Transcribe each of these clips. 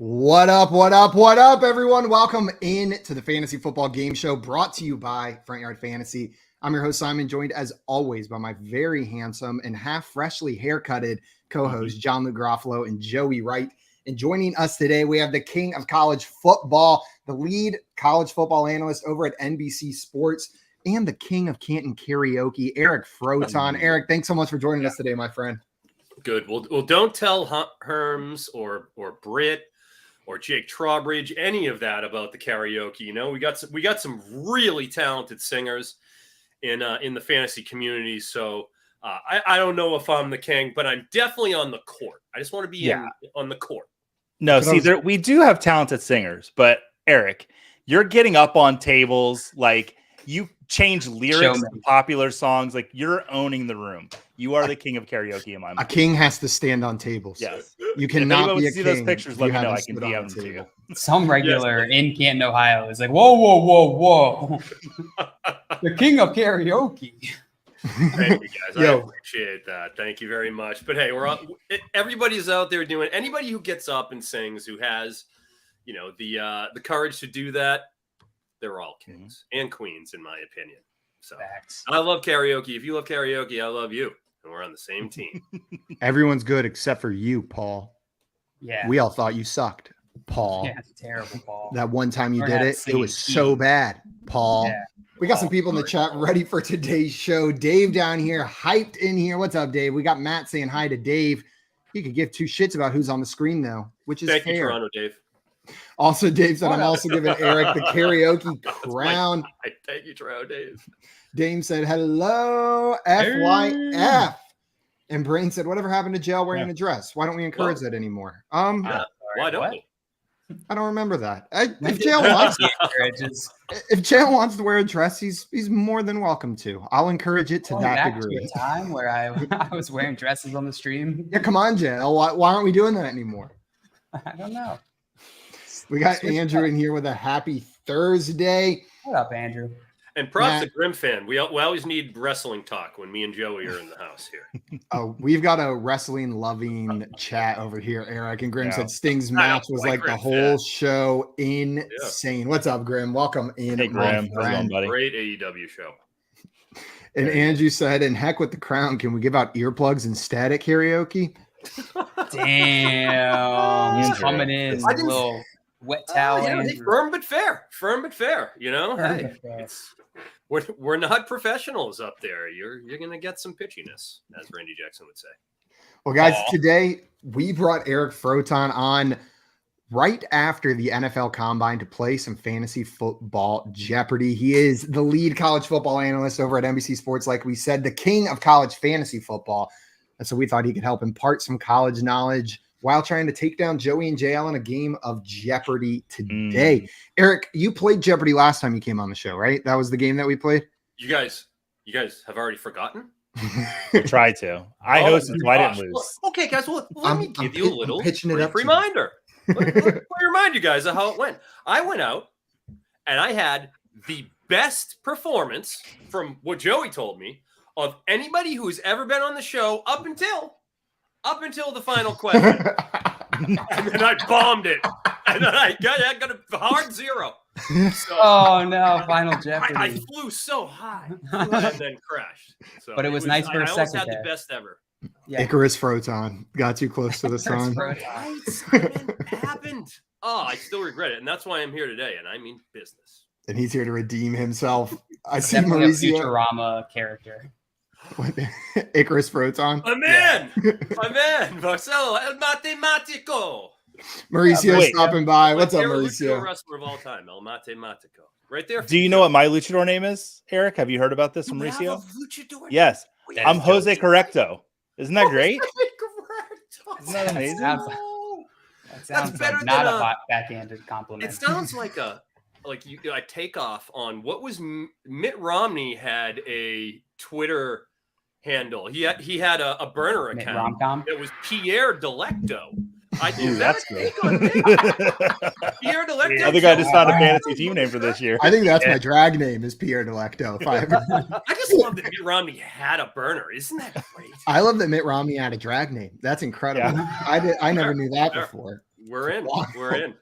What up, everyone? Welcome in to the Fantasy Football Game Show brought to you by Front Yard Fantasy. I'm your host, Simon, joined as always by my very handsome and half freshly haircutted co-hosts, John Garofalo and Joey Wright. And joining us today, we have the king of college football, the lead college football analyst over at NBC Sports, and the king of Canton karaoke, Eric Froton. Eric, thanks so much for joining us today, my friend. Good. Well, don't tell Herms or Britt or Jake Trowbridge any of that about the karaoke. You know, we got some really talented singers in the fantasy community. So I don't know if I'm the king, but I'm definitely on the court. I just want to be on the court. No, see, we do have talented singers, but Eric, you're getting up on tables, like you change lyrics to popular songs, like you're owning the room. You are the king of karaoke in my mind. A king has to stand on tables. Yes. You cannot be a see king. Those pictures, let me know. I can DM them to you. Some regular in Canton, Ohio is like, whoa. The king of karaoke. Thank you, guys. I appreciate that. Thank you very much. But hey, everybody's out there doing. Anybody who gets up and sings, who has, you know, the courage to do that, they're all kings and queens, in my opinion. So I love karaoke. If you love karaoke, I love you, and we're on the same team. Everyone's good except for you, Paul. Yeah, we all thought you sucked, Paul. Yeah, it's terrible, Paul. That one time you did it, it was so bad, Paul. Yeah. We got some people in the chat ready for today's show. Dave down here, hyped in here. What's up, Dave? We got Matt saying hi to Dave. You could give two shits about who's on the screen, though, which is Thank fair. you, Toronto, Dave. Also, Dave said, I'm also giving Eric the karaoke crown. Thank you, Toronto, Dave. Dame said, hello, FYF. And Brain said, whatever happened to jail wearing a dress? Why don't we encourage that anymore? Why don't we? I don't remember that. If jail wants to wear a dress, he's more than welcome to. I'll encourage it to that degree. To a time where I was wearing dresses on the stream. Yeah, come on, jail. Why aren't we doing that anymore? I don't know. We got Andrew in here with a happy Thursday. What up, Andrew? And props to Grim Fan. We always need wrestling talk when me and Joey are in the house here. Oh, we've got a wrestling loving chat over here, Eric. And Grim said Sting's match was like the whole show insane. Yeah. What's up, Grim? Welcome in. Hey, Grim. Buddy? Great AEW show. And Andrew said, and heck with the crown, can we give out earplugs instead at karaoke? Damn. He's coming in. A little wet towel. Firm but fair. You know, we're not professionals up there. You're gonna get some pitchiness, as Randy Jackson would say. Well, guys, today we brought Eric Froton on right after the NFL Combine to play some Fantasy Football Jeopardy. He is the lead college football analyst over at NBC Sports, like we said, the king of college fantasy football. And so we thought he could help impart some college knowledge while trying to take down Joey and JL in a game of Jeopardy today. Eric, you played Jeopardy last time you came on the show, right? That was the game that we played? You guys have already forgotten? We tried to. I hosted, so I didn't lose. Well, okay, guys, let me give you a little reminder. Let me remind you guys of how it went. I went out, and I had the best performance, from what Joey told me, of anybody who's ever been on the show up until the final question. And then I bombed it. And then I got a hard 0. So, oh no, Final Jeopardy. I flew so high and then crashed. So but it was nice for a second. I almost had the best ever. Yeah. Icarus Froton got too close to the sun. It happened. Oh, I still regret it. And that's why I'm here today. And I mean business. And he's here to redeem himself. I see definitely Mauricio. A Futurama character. Icarus Froton. My man, Marcelo El Matematico. Mauricio stopping by. What's up, Mauricio? Wrestler of all time, El Matematico. Right there. Do you know what my luchador name is, Eric? Have you heard about this from Mauricio? Yes. I'm Jose Correcto. Isn't that great? Isn't that amazing? That sounds better like not a backhanded compliment. It sounds like a take off on what was Mitt Romney had a Twitter handle. He had a burner account that was Pierre Delecto. I think that's good. Pierre Delecto. I think I just found a fantasy team name for this year. I think that's my drag name is Pierre Delecto. I just love that Mitt Romney had a burner. Isn't that great? I love that Mitt Romney had a drag name. That's incredible. Yeah. I never knew that before. We're in. We're in.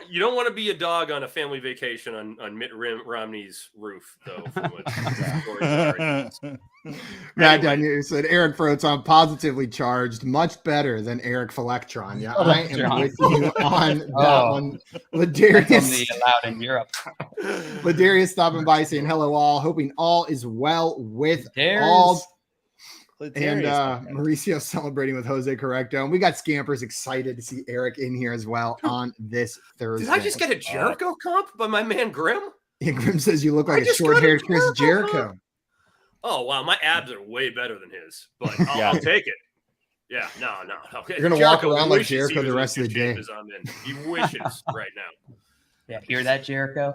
You don't want to be a dog on a family vacation on Mitt Romney's roof, though. From what the stories are. Matt Daniel said Eric Froton positively charged, much better than Eric Phlectron. Yeah, I am with you on that one. Ladarius allowed in Europe. Ladarius stopping by saying hello all, hoping all is well with all. And Mauricio celebrating with Jose Correcto. And we got Scampers excited to see Eric in here as well on this Thursday. Did I just get a Jericho comp by my man Grim? Yeah, Grim says you look like a short-haired Chris Jericho. Oh, wow. My abs are way better than his, but I'll take it. Yeah, no. Okay. You're going to walk around like Jericho the rest of the day. He wishes right now. Yeah, hear that, Jericho?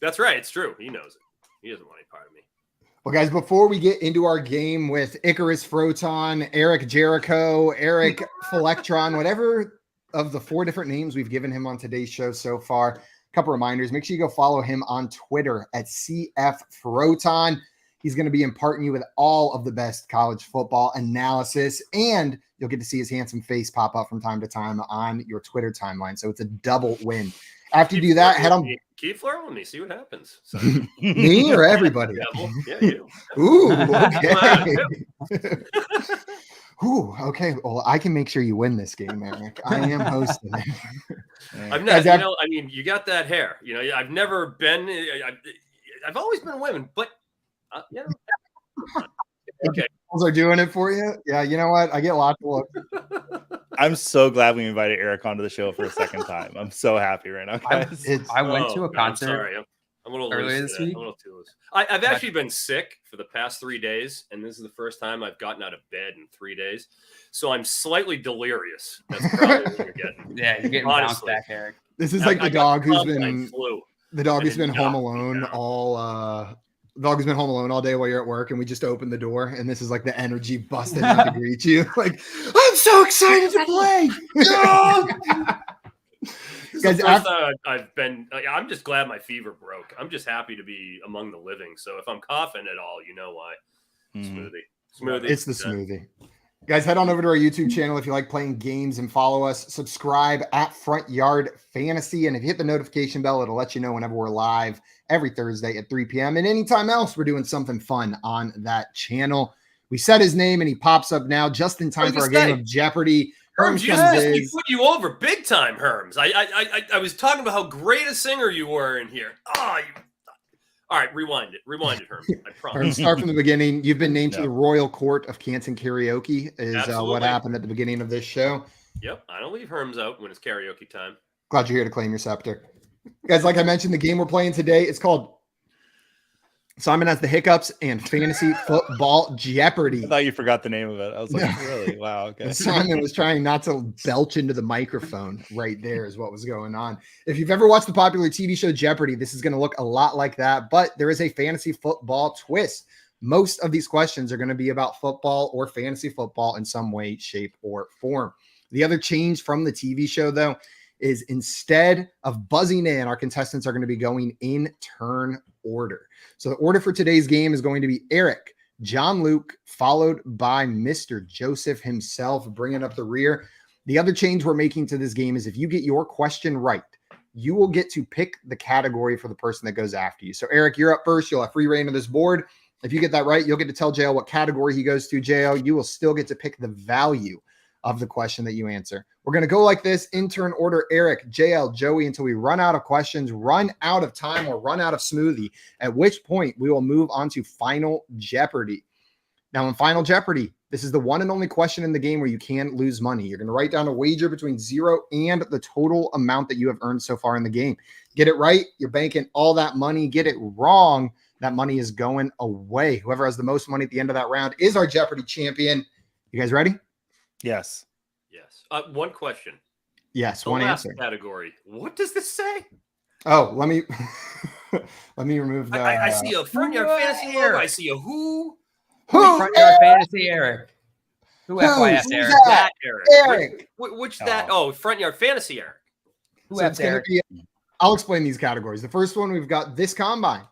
That's right. It's true. He knows it. He doesn't want any part of me. Well, guys, before we get into our game with Icarus Froton, Eric Jericho, Eric Phlectron, whatever of the 4 different names we've given him on today's show so far, a couple reminders. Make sure you go follow him on Twitter at CF Froton. He's going to be imparting you with all of the best college football analysis, and you'll get to see his handsome face pop up from time to time on your Twitter timeline. So it's a double win. After you do that, head on. Keep flirting with me. See what happens. So. Me or everybody? Yeah, you. Ooh, okay. Ooh, okay. Well, I can make sure you win this game, Eric. I am hosting it. You got that hair. I've never been. I've always been women, but okay. Are doing it for you? Yeah, you know what? I get lots of looks. I'm so glad we invited Eric onto the show for a second time. I'm so happy right now, guys. I went to a concert. I'm sorry. I'm a little earlier loose this week. I'm a little too loose. I've actually been sick for the past 3 days, and this is the first time I've gotten out of bed in 3 days. So I'm slightly delirious. That's probably what you're getting. Yeah, you're getting bounced back, Eric. This is like the dog who's been home alone all day while you're at work, and we just opened the door, and this is like the energy busting out to greet you. Like, I'm so excited to play. Guys, I'm just glad my fever broke. I'm just happy to be among the living. So if I'm coughing at all, you know why. Smoothie. It's the smoothie. Guys, head on over to our YouTube channel if you like playing games and follow us. Subscribe at Front Yard Fantasy. And if you hit the notification bell, it'll let you know whenever we're live every Thursday at 3 p.m. And anytime else, we're doing something fun on that channel. We said his name and he pops up now just in time for our game of Jeopardy. Herms, he put you over big time, Herms. I was talking about how great a singer you were in here. All right, rewind it, Herms. I promise. Start from the beginning. You've been named to the Royal Court of Canton Karaoke is what happened at the beginning of this show. Yep, I don't leave Herms out when it's karaoke time. Glad you're here to claim your scepter. Guys, like I mentioned, the game we're playing today is called Simon Has the Hiccups and Fantasy Football Jeopardy. I thought you forgot the name of it. I was like, really? Wow, okay. Simon was trying not to belch into the microphone right there is what was going on. If you've ever watched the popular TV show Jeopardy, this is going to look a lot like that, but there is a fantasy football twist. Most of these questions are going to be about football or fantasy football in some way, shape, or form. The other change from the TV show, though, is instead of buzzing in, our contestants are going to be going in turn order. So the order for today's game is going to be Eric, John Luke, followed by Mr. Joseph himself, bringing up the rear. The other change we're making to this game is if you get your question right, you will get to pick the category for the person that goes after you. So Eric, you're up first. You'll have free reign of this board. If you get that right, you'll get to tell JL what category he goes to. JL, you will still get to pick the value of the question that you answer. We're going to go like this in turn order: Eric, JL, Joey, until we run out of questions, run out of time, or run out of smoothie, at which point we will move on to Final Jeopardy. Now in Final Jeopardy, this is the one and only question in the game where you can lose money. You're going to write down a wager between 0 and the total amount that you have earned so far in the game. Get it right, you're banking all that money. Get it wrong, that money is going away. Whoever has the most money at the end of that round is our Jeopardy champion. You guys ready? Yes. One question. Yes, one answer. Category. What does this say? Oh, let me remove that. I see a Front Yard Fantasy logo. I see a who? Front Yard Fantasy Eric. Who FYF Eric? That Eric. Which that? Oh, Front Yard Fantasy Eric. Who so Eric? I'll explain these categories. The first one, we've got this combine.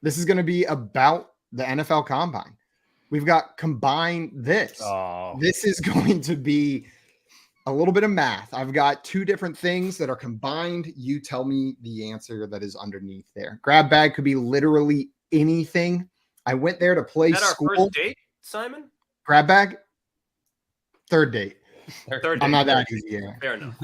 This is going to be about the NFL combine. We've got combine this. Oh. This is going to be a little bit of math. I've got two different things that are combined. You tell me the answer that is underneath there. Grab bag could be literally anything. I went there to play Is that school. our first date, Simon? Grab bag? Third date. Third I'm date. not that easy. Yeah. Fair enough.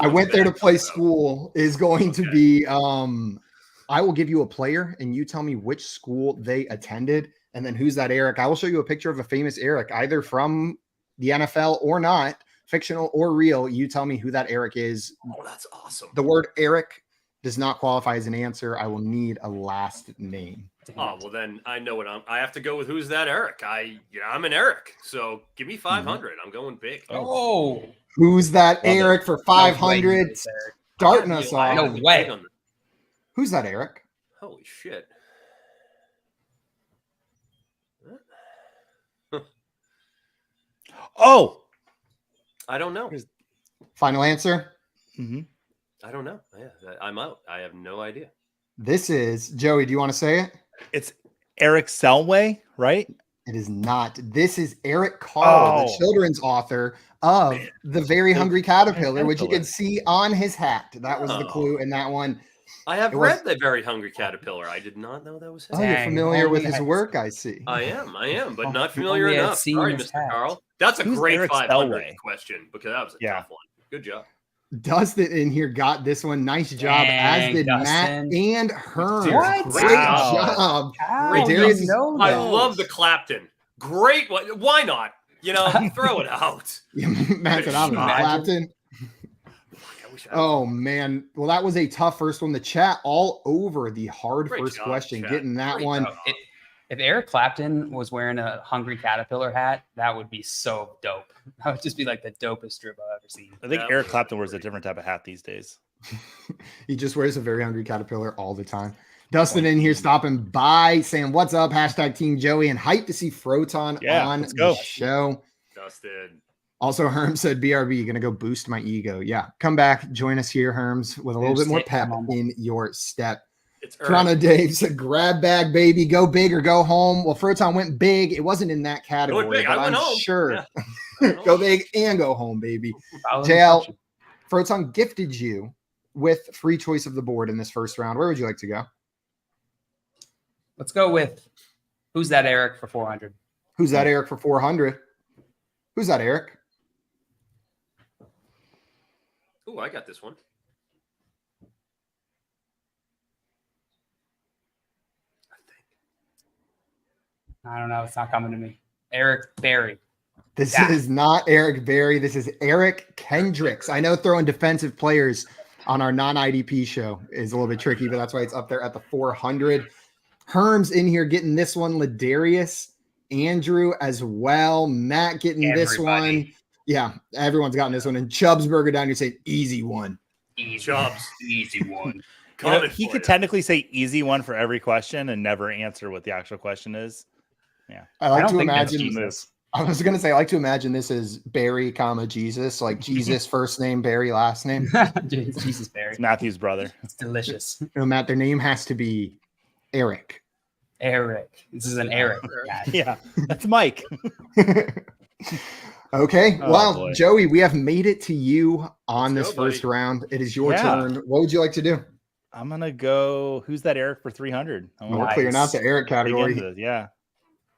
I went there to play school is going to be I will give you a player and you tell me which school they attended and then who's that Eric. I will show you a picture of a famous Eric, either from the NFL or not, fictional or real. You tell me who that Eric is. Oh, that's awesome. The word Eric does not qualify as an answer. I will need a last name. Oh, well then I know what I have to go with. Who's that Eric? I'm an Eric. So give me 500. I'm going big. Oh, Who's that Love Eric for 500? Starting us off. No way. Who's that Eric? Holy shit. Oh, I don't know. Final answer. mm-hmm. I don't know. Yeah, I'm out. I have no idea. This is Joey. Do you want to say it? It's Eric Selway, right? It is not. This is Eric Carle, the Oh. children's author of The Very Hungry Caterpillar, which you Caterpillar. can see on his hat. That was the Oh. clue in that one. I have It was- read The Very Hungry Caterpillar. I did not know that was his. Oh, you're Dang, familiar with only his had- work, I see. I am, but Oh, not if familiar only I'd enough. seen Sorry, his Mr. hat. Carl. That's a Who's great Eric 500 Selway? question because that was a Yeah. tough one. Good job. Dustin in here got this one. Nice job, as Dang, did Matt Dustin. and Herm. What? Great Wow. job. How Great do Darius you is- know I that? love the Clapton. Great one. Why not? Throw it out. Matt said, I'm Imagine. Clapton. I wish I Oh man, well that was a tough first one. The chat all over the hard Great first job, question, chat. getting that Great one. job. If Eric Clapton was wearing a Hungry Caterpillar hat, that would be so dope. That would just be like the dopest strip I've ever seen. I think Yeah. Eric Clapton wears a different type of hat these days. He just wears a Very Hungry Caterpillar all the time. Dustin in here stopping by, saying what's up, hashtag Team Joey, and hype to see Froton Yeah, on let's go. the show. Dustin. Also, Herm said BRB, gonna go boost my ego. Yeah, come back, join us here, Herms, with a little bit more pep in your step. It's Toronto earned. Dave said, grab bag, baby, go big or go home. Well, Froton went big. It wasn't in that category, big. but I went I'm home. sure Yeah. go big and go home, baby. Follow JL, instruction. Froton gifted you with free choice of the board in this first round. Where would you like to go? Let's go with who's that Eric for 400? Who's that Eric for 400? Who's that Eric? Ooh, I got this one. I don't know. It's not coming to me. Eric Berry. This Yeah. is not Eric Berry. This is Eric Kendricks. I know throwing defensive players on our non-IDP show is a little bit tricky, but that's why it's up there at the 400. Herm's in here getting this one. Ladarius, Andrew as well. Matt getting this one. Everybody. Yeah, everyone's gotten this one. And Chubb's Burger down here saying easy one. Easy. Chubbs. Easy one. You know, Coming he for could ya. technically say easy one for every question and never answer what the actual question is. I like don't to think that's imagine. Jesus. I was going to say, I like to imagine this is Barry, comma Jesus, like Jesus first name, Barry last name. Jesus Berry. It's Matthew's brother. It's delicious. You know, Matt, their name has to be Eric. Eric. This is an Eric. guy. Yeah, that's Mike. Okay. Oh, Well, boy. Joey, we have made it to you on Let's this go, first round. It is your Yeah. turn. What would you like to do? I'm gonna go. Who's that Eric for 300? I wanna We're clearing out the Eric dig into category. this. Yeah,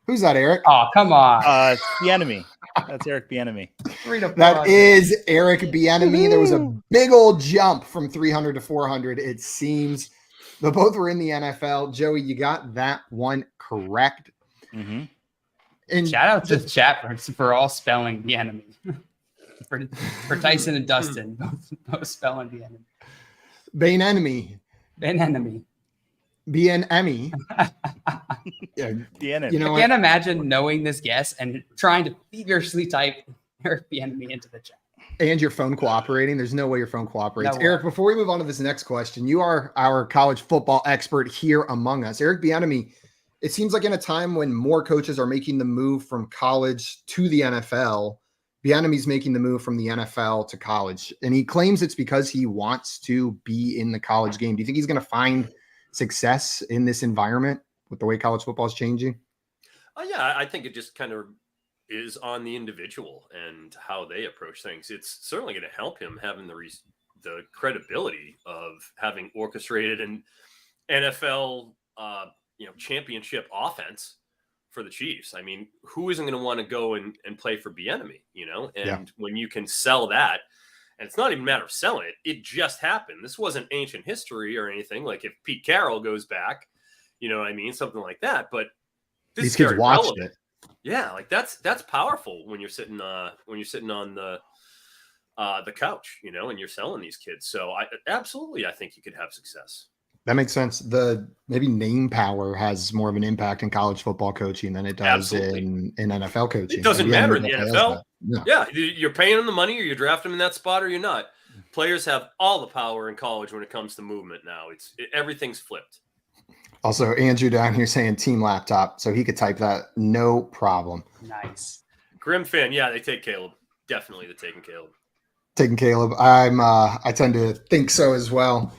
Who's that, Eric? Oh, come on. it's the enemy. That's Eric the enemy. 3 to That 400. is Eric Bieniemy. There was a big old jump from 300 to 400, it seems. But both were in the NFL. Joey, you got that one correct. Mm-hmm. And Shout out to the chat for all spelling the enemy. for Tyson and Dustin, both spelling the enemy. Bane enemy, An enemy. BNME. Yeah, The enemy. you know I what? can't imagine knowing this guess and trying to feverishly type Eric the enemy into the chat. And your phone cooperating. There's no way your phone cooperates. No way. Eric, before we move on to this next question, you are our college football expert here among us. Eric Bieniemy, it seems like in a time when more coaches are making the move from college to the NFL, Bieniemy's making the move from the NFL to college. And he claims it's because he wants to be in the college game. Do you think he's going to find success in this environment with the way college football is changing? Yeah, I think it just kind of is on the individual and how they approach things. It's certainly going to help him having the credibility of having orchestrated an NFL, championship offense for the Chiefs. I mean, who isn't going to want to go and play for Bieniemy, And when you can sell that, and it's not even a matter of selling it, it just happened. This wasn't ancient history or anything. Like if Pete Carroll goes back, something like that. But these kids watched it. Yeah, like that's powerful when you're sitting on the couch, and you're selling these kids. So I think you could have success. That makes sense. Maybe name power has more of an impact in college football coaching than it does in NFL coaching. It doesn't matter in the NFL. Yeah, you're paying them the money, or you draft them in that spot, or you're not. Players have all the power in college when it comes to movement now. Everything's flipped. Also, Andrew down here saying team laptop, so he could type that no problem. Nice. Grim fan, yeah, they take Caleb. Definitely, they're taking Caleb. Taking Caleb. I tend to think so as well.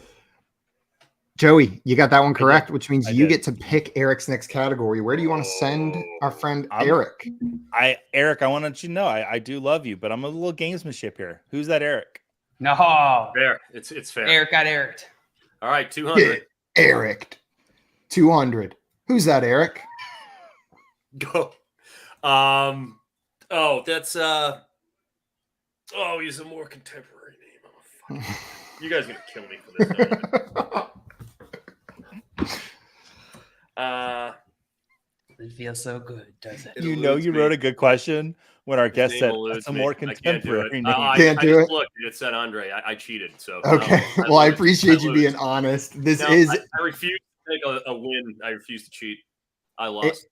Joey, you got that one correct, which means you get to pick Eric's next category. Where do you want to send our friend Eric? Eric, I want to let you know I do love you, but I'm a little gamesmanship here. Who's that Eric? No. Fair. It's fair. Eric got Eric. All right, 200. Eric. 200. Who's that, Eric? Go. That's he's a more contemporary name. Oh, you guys are gonna kill me for this. It feels so good, does it? You wrote a good question when our guest said it's a more contemporary name. Can't do it. Look, it said Andre. I cheated. So okay. I appreciate you being honest. I refuse to take a win. I refuse to cheat. I lost.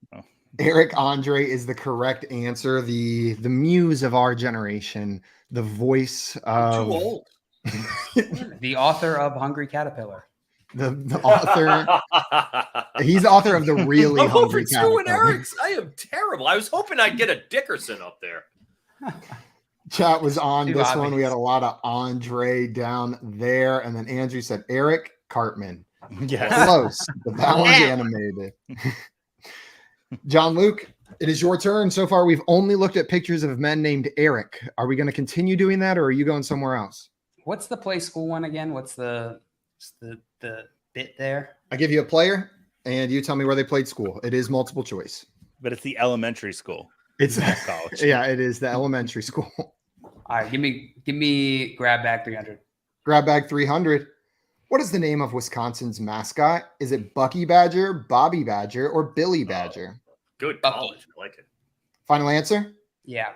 Eric Andre is the correct answer. The muse of our generation. The voice of. Too old. The author of Hungry Caterpillar. The author. He's the author of the really I'm Hungry over two and Caterpillar. Eric's. I am terrible. I was hoping I'd get a Dickerson up there. Chat was on Too this obvious. one. We had a lot of Andre down there, and then Andrew said Eric Cartman. Yes. Close, but that one's animated. John Luke, it is your turn. So far, we've only looked at pictures of men named Eric. Are we going to continue doing that, or are you going somewhere else? What's the play school one again? What's the bit there? I give you a player, and you tell me where they played school. It is multiple choice. But it's the elementary school. It's not college. Yeah, it is the elementary school. All right, give me grab bag 300. Grab bag 300. What is the name of Wisconsin's mascot? Is it Bucky Badger, Bobby Badger, or Billy Badger? Good college. I like it. Final answer? Yeah.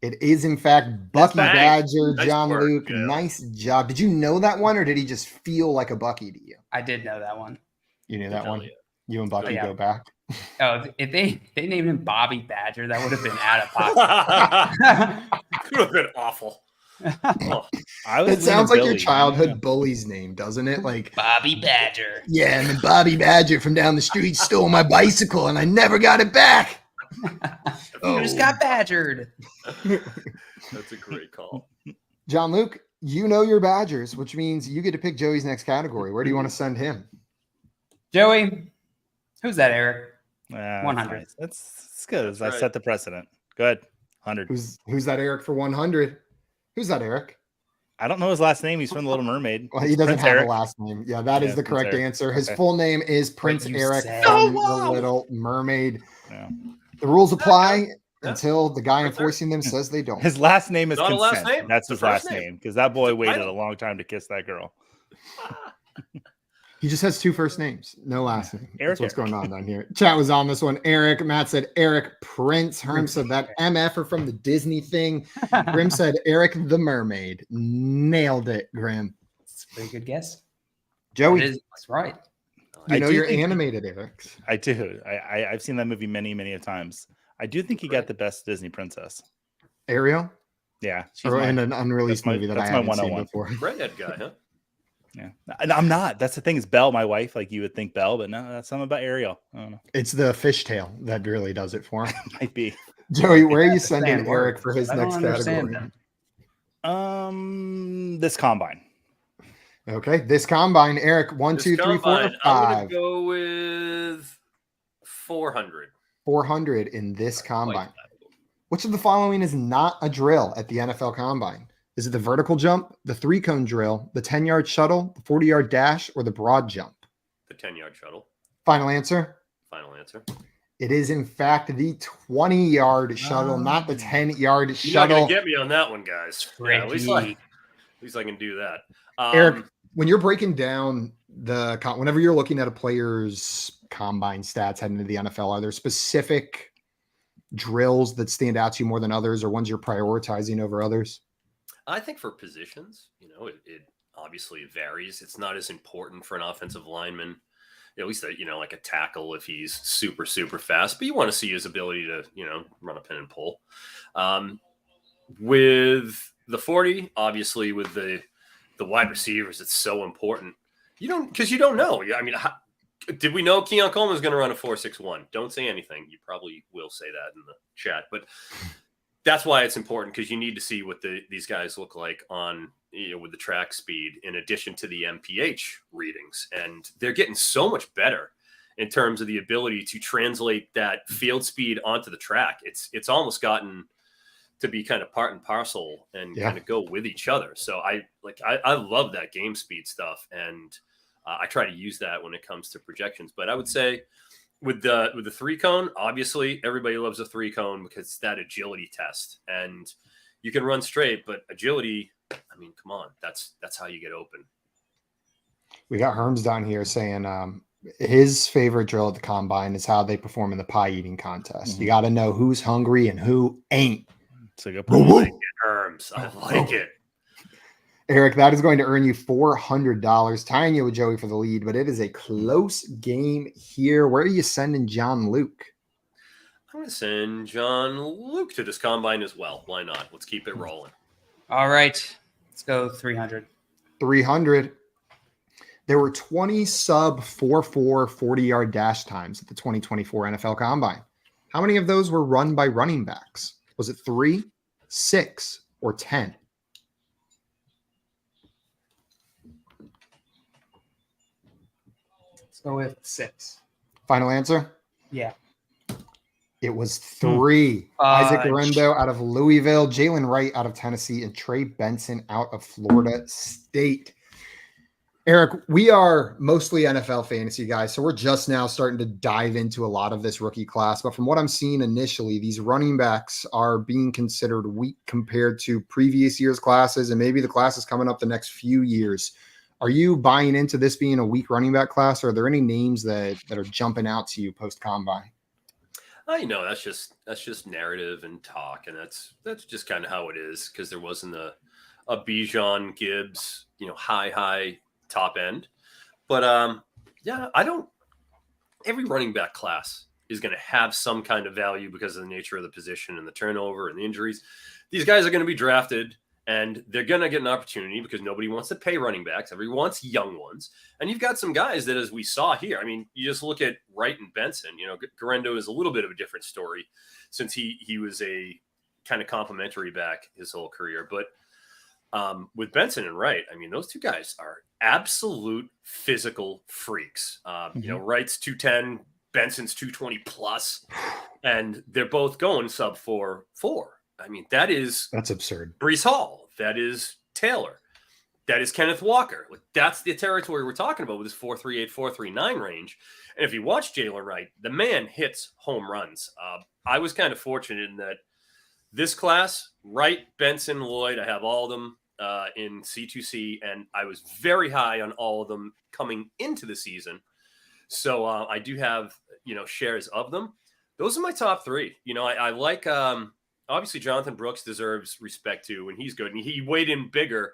It is, in fact, Bucky Badger. Nice John work, Luke, yeah. Nice job. Did you know that one, or did he just feel like a Bucky to you? I did know that one. You knew that Hell one? yeah. You and Bucky go back? Oh, if they named him Bobby Badger, that would have been out of pocket. It would have been awful. Oh, It sounds like your childhood bully's name, doesn't it? Like Bobby Badger. Yeah, and then Bobby Badger from down the street stole my bicycle, and I never got it back. You just got badgered. that's a great call. John Luke, you know your Badgers, which means you get to pick Joey's next category. Where do you want to send him? Joey, who's that, Eric? 100. Nice. That's good. That's I right. set the precedent. Good. 100. Who's that Eric for 100? Who's that Eric? I don't know his last name. He's from The Little Mermaid. Well, he doesn't Prince have Eric. a last name. Yeah, that is the Prince correct Eric. answer. His Okay. full name is Prince you Eric said. from Oh, wow. The Little Mermaid. Yeah. The rules apply Yeah. until the guy Right there. enforcing them says they don't. His last name is Not a Consent. last name. That's It's his a first last name. name because that boy waited title. a long time to kiss that girl. He just has two first names, no last name. That's Eric what's Eric. going on down here. Chat was on this one. Eric, Matt said Eric Prince. Herm said that MF are from the Disney thing. Grim said Eric the Mermaid. Nailed it, Grim. It's a pretty good guess. Joey, That's right. you I know do your think- animated Erics. I do. I've seen that movie many, many a times. I do think he got the best Disney princess. Ariel? Yeah. She's Or in mine. an unreleased that's my- movie that I that's my haven't seen 101. before. Redhead guy, huh? Yeah. And I'm not. That's the thing is Belle, my wife, like you would think Belle, but no, that's something about Ariel. I don't know. It's the fishtail that really does it for him. Might be. Joey, where are you Understand sending Eric words. for his I don't next understand category? them. This combine. Okay, this combine, Eric, 1, This 2, 3, 4, combine, I'm 5. gonna go with 400. 400 in this combine. Which of the following is not a drill at the NFL Combine? Is it the vertical jump, the 3-cone drill, the 10-yard shuttle, the 40-yard dash, or the broad jump? The 10-yard shuttle. Final answer? Final answer. It is, in fact, the 20-yard shuttle, not the 10-yard You're shuttle. not going to get me on that one, guys. Yeah, at least I can do that. Eric, when you're breaking down whenever you're looking at a player's combine stats heading into the NFL, are there specific drills that stand out to you more than others, or ones you're prioritizing over others? I think for positions, it obviously varies. It's not as important for an offensive lineman, at least like a tackle if he's super, super fast, but you want to see his ability to, run a pin and pull. With the 40, obviously with the wide receivers, it's so important. You don't know. I mean, did we know Keon Coleman was going to run a 4.61? Don't say anything. You probably will say that in the chat, but that's why it's important, because you need to see what these guys look like on, with the track speed in addition to the MPH readings. And they're getting so much better in terms of the ability to translate that field speed onto the track. It's almost gotten to be kind of part and parcel and kind of go with each other. So I love that game speed stuff. And I try to use that when it comes to projections, but I would say with the 3-cone, obviously everybody loves a 3-cone because it's that agility test, and you can run straight, but agility, I mean, come on, that's how you get open. We got Herms down here saying his favorite drill at the Combine is how they perform in the pie eating contest. Mm-hmm. You got to know who's hungry and who ain't. It's a good point. I like it, Herms. I like it. Eric, that is going to earn you $400, tying you with Joey for the lead, but it is a close game here. Where are you sending John Luke? I'm going to send John Luke to this Combine as well. Why not? Let's keep it rolling. All right. Let's go 300. 300. There were 20 sub 4.4 40-yard dash times at the 2024 NFL Combine. How many of those were run by running backs? Was it 3, 6, or 10? Let's go with 6. Final answer? Yeah. It was 3. Isaac Guerrero out of Louisville, Jalen Wright out of Tennessee, and Trey Benson out of Florida State. Eric, we are mostly NFL fantasy guys, so we're just now starting to dive into a lot of this rookie class. But from what I'm seeing initially, these running backs are being considered weak compared to previous year's classes, and maybe the classes coming up the next few years. Are you buying into this being a weak running back class, or are there any names that are jumping out to you post-Combine? I know that's just narrative and talk, and that's just kind of how it is, because there wasn't a Bijan Gibbs, high top end. But every running back class is going to have some kind of value because of the nature of the position and the turnover and the injuries. These guys are going to be drafted, and they're going to get an opportunity because nobody wants to pay running backs. Everyone wants young ones. And you've got some guys that, as we saw here, I mean, you just look at Wright and Benson. Guerrero is a little bit of a different story since he was a kind of complimentary back his whole career. But with Benson and Wright, I mean, those two guys are absolute physical freaks. Wright's 210, Benson's 220 plus, and they're both going sub 4.4. I mean, that's absurd. Breece Hall, that is Taylor, that is Kenneth Walker. Like, that's the territory we're talking about with this 4.38, 4.39 range. And if you watch Jalen Wright, the man hits home runs. I was kind of fortunate in that this class, Wright, Benson, Lloyd, I have all of them in C2C, and I was very high on all of them coming into the season. So I do have, shares of them. Those are my top 3. I like, obviously Jonathan Brooks deserves respect too, when he's good. And he weighed in bigger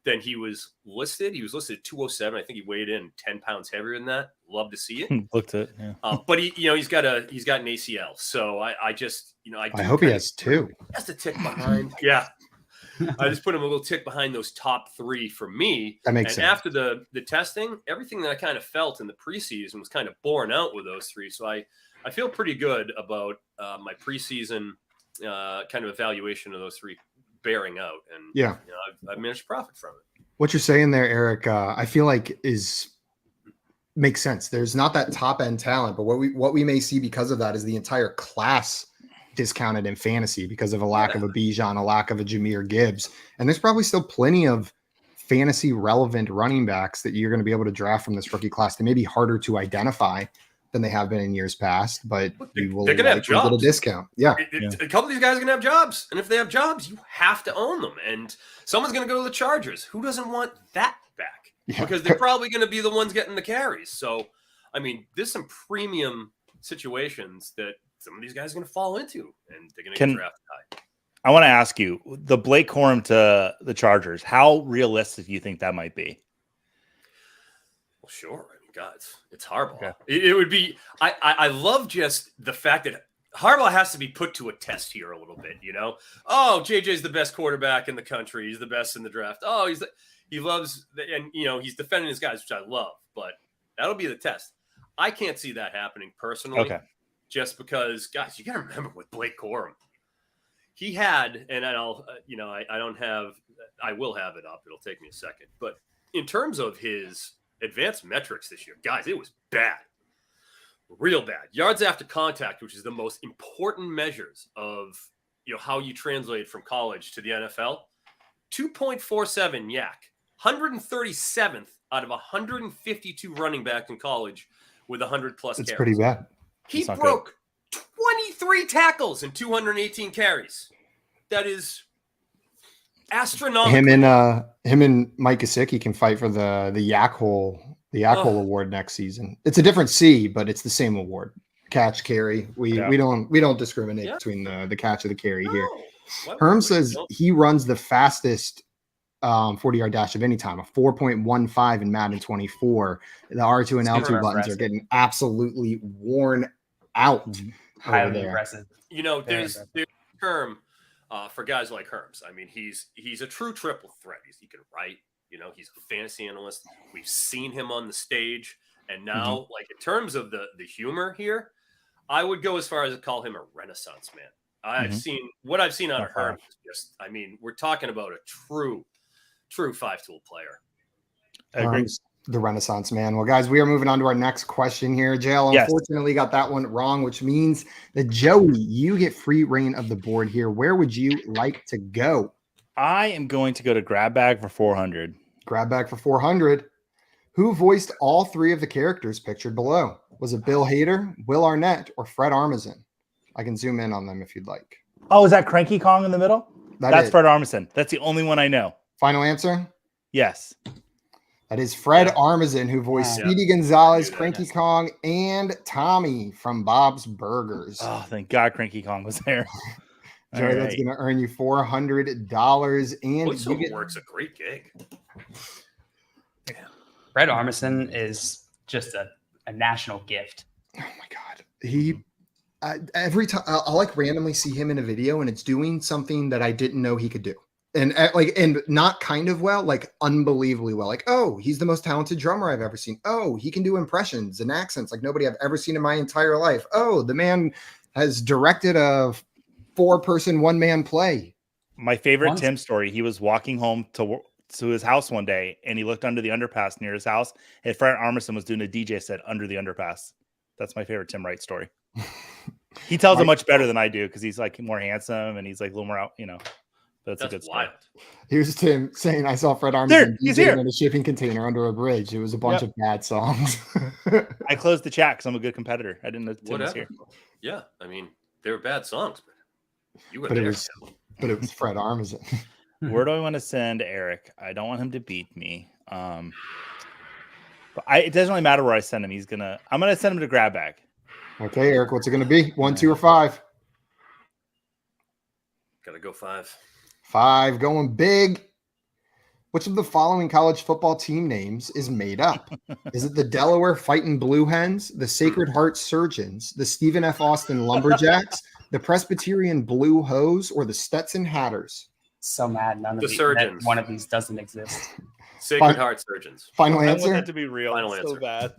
than he was listed. He was listed at 207. I think he weighed in 10 pounds heavier than that. Love to see it. Looked it, yeah. But he's got an ACL. So I just, I hope he has 2. Just a tick behind. Yeah. I just put him a little tick behind those top 3 for me. That makes sense. And after the testing, everything that I kind of felt in the preseason was kind of borne out with those 3. So I feel pretty good about my preseason kind of evaluation of those 3 bearing out. And I've managed to profit from it. What you're saying there, Eric, I feel like makes sense. There's not that top end talent, but what we may see because of that is the entire class discounted in fantasy because of a lack of a Bijan, a lack of a Jahmyr Gibbs. And there's probably still plenty of fantasy relevant running backs that you're going to be able to draft from this rookie class. They may be harder to identify than they have been in years past, but you will they're going to have jobs. Get a discount. Yeah. A couple of these guys are going to have jobs. And if they have jobs, you have to own them. And someone's going to go to the Chargers. Who doesn't want that back? Yeah. Because they're probably going to be the ones getting the carries. So, I mean, there's some premium situations that some of these guys are going to fall into, and they're going to get drafted high. I want to ask you, the Blake Corum to the Chargers, how realistic do you think that might be? Well, sure. I mean, God, it's Harbaugh. Okay. It would be – I love just the fact that Harbaugh has to be put to a test here a little bit, you know? Oh, JJ's the best quarterback in the country. He's the best in the draft. Oh, he loves – and, you know, he's defending his guys, which I love. But that'll be the test. I can't see that happening personally. Okay. Just because, guys, you got to remember with Blake Corum, he had, and I'll, you know, I will have it up. It'll take me a second. But in terms of his advanced metrics this year, guys, it was bad. Real bad. Yards after contact, which is the most important measures of, you know, how you translate from college to the NFL, 2.47 yak, 137th out of 152 running back in college with 100 plus carries. It's pretty bad. He broke 23 tackles and 218 carries. That is astronomical. Him and Mike Gesicki can fight for the Yak Hole award next season. It's a different C, but it's the same award. Catch, carry. We don't discriminate between the catch or the carry here. Herm says he runs the fastest 40-yard dash of any time, a 4.15 in Madden 24. The R2 and L2 buttons are getting absolutely worn out. Highly impressive. You know, there's Herm for guys like Herms. I mean, he's a true triple threat. He can write. You know, he's a fantasy analyst. We've seen him on the stage, and now, like in terms of the humor here, I would go as far as to call him a Renaissance man. I've seen out of Herm. Just, I mean, we're talking about a true five-tool player. I agree. The Renaissance man. Well, guys, we are moving on to our next question here. JL unfortunately got that one wrong, which means that Joey, you get free reign of the board here. Where would you like to go? I am going to go to grab bag for 400. Grab bag for 400. Who voiced all three of the characters pictured below? Was it Bill Hader, Will Arnett, or Fred Armisen? I can zoom in on them if you'd like. Oh, is that Cranky Kong in the middle? That's is Fred Armisen. That's the only one I know. Final answer? Yes. That is Fred Armisen, who voiced Speedy Gonzalez, Cranky Kong, and Tommy from Bob's Burgers. Oh, thank God Cranky Kong was there. Joey, that's going to earn you $400. And Voiceover a great gig. Yeah. Fred Armisen is just a national gift. Oh, my God. He every time I'll like randomly see him in a video, and it's doing something that I didn't know he could do. And not kind of well, like unbelievably well. Like, oh, he's the most talented drummer I've ever seen. Oh, he can do impressions and accents like nobody I've ever seen in my entire life. Oh, the man has directed a 4-person, 1-man play. My favorite Tim story. He was walking home to his house one day, and he looked under the underpass near his house, and Fred Armisen was doing a DJ set under the underpass. That's my favorite Tim Wright story. He tells it much better than I do because he's like more handsome and he's like a little more out, you know. That's a good story. Here's Tim saying, I saw Fred Armisen DJing in a shipping container under a bridge. It was a bunch of bad songs. I closed the chat because I'm a good competitor. I didn't know Tim was here. Yeah, I mean, they were bad songs, but you were there. But it was Fred Armisen. Where do I want to send Eric? I don't want him to beat me. But it doesn't really matter where I send him. I'm gonna send him to grab bag. Okay, Eric, what's it gonna be? 1, 2, or 5? Gotta go 5. 5, going big. Which of the following college football team names is made up? Is it the Delaware Fighting Blue Hens, the Sacred Heart Surgeons, the Stephen F. Austin Lumberjacks, the Presbyterian Blue Hose, or the Stetson Hatters? So mad none of Surgeons. One of these doesn't exist. Sacred Heart Surgeons. Final answer? I want that to be real. Final answer. So bad.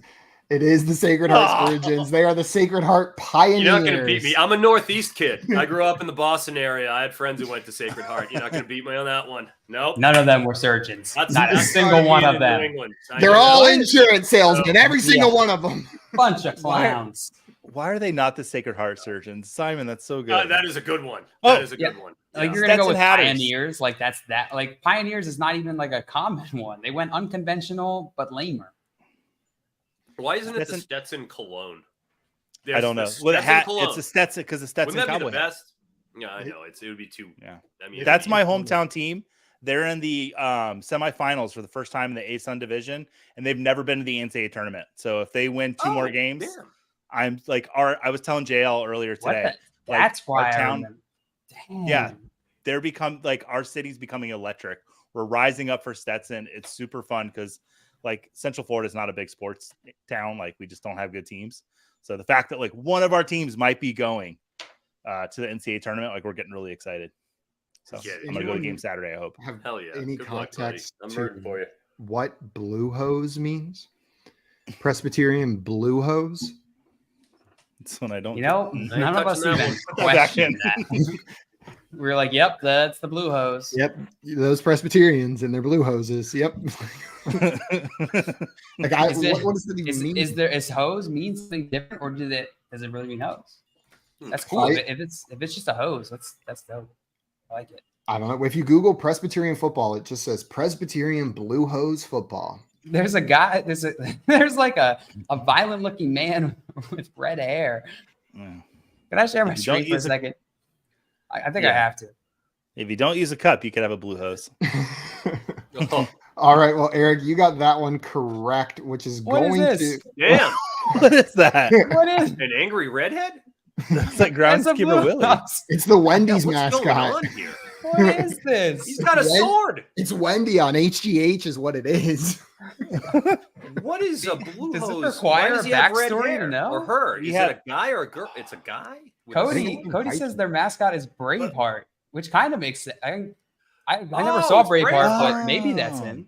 It is the Sacred Heart Surgeons. They are the Sacred Heart Pioneers. You're not going to beat me. I'm a Northeast kid. I grew up in the Boston area. I had friends who went to Sacred Heart. You're not going to beat me on that one. Nope. None of them were surgeons. Not a single one of them. They're all insurance salesmen. Every single one of them. Bunch of clowns. Why are they not the Sacred Heart surgeons? Simon, that's so good. That is a good one. Oh, That is a good one. Like you're gonna go with Pioneers, like that's that. Like Pioneers is not even like a common one. They went unconventional but lamer. Why isn't it the Stetson Cologne? I don't know. Well, it's a Stetson because the Stetson Wouldn't that Cowboy be the best? Yeah, I know. It would be too. Yeah, I mean, that's my hometown team. They're in the semifinals for the first time in the ASUN division, and they've never been to the NCAA tournament. So if they win two more games, I'm like, I was telling JL earlier today. That's why our town. Yeah, they're our city's becoming electric. We're rising up for Stetson. It's super fun because like Central Florida is not a big sports town. Like we just don't have good teams. So the fact that like one of our teams might be going to the NCAA tournament, like we're getting really excited. So I'm gonna go to game Saturday. I hope. Hell yeah! Any Good context? Luck, I'm rooting for you. What blue hose means? Presbyterian blue hose. That's when I don't. You know, none of us even questioned that. We were like, "Yep, that's the blue hose." Yep, those Presbyterians and their blue hoses. Yep. Like, what does that even mean? Is hose mean something different, or does it really mean hose? That's cool. If it's just a hose, that's dope. I like it. I don't know. If you Google Presbyterian football, it just says Presbyterian blue hose football. There's a guy. There's like a violent looking man with red hair. Can I share my screen for a second? I think I have to. If you don't use a cup, you could have a blue hose. All right. Well, Eric, you got that one correct, which is what going is to. Damn. What is that? What is an angry redhead? That's like Groundskeeper Willie. It's the Wendy's mascot. Going on here? What is this? He's got a sword. It's Wendy on HGH is what it is. What is a blue hose? Does it require a backstory to know? Or her? Is it a guy or a girl? It's a guy? Cody says their mascot is Braveheart, which kind of makes sense. I never saw Braveheart, but maybe that's him.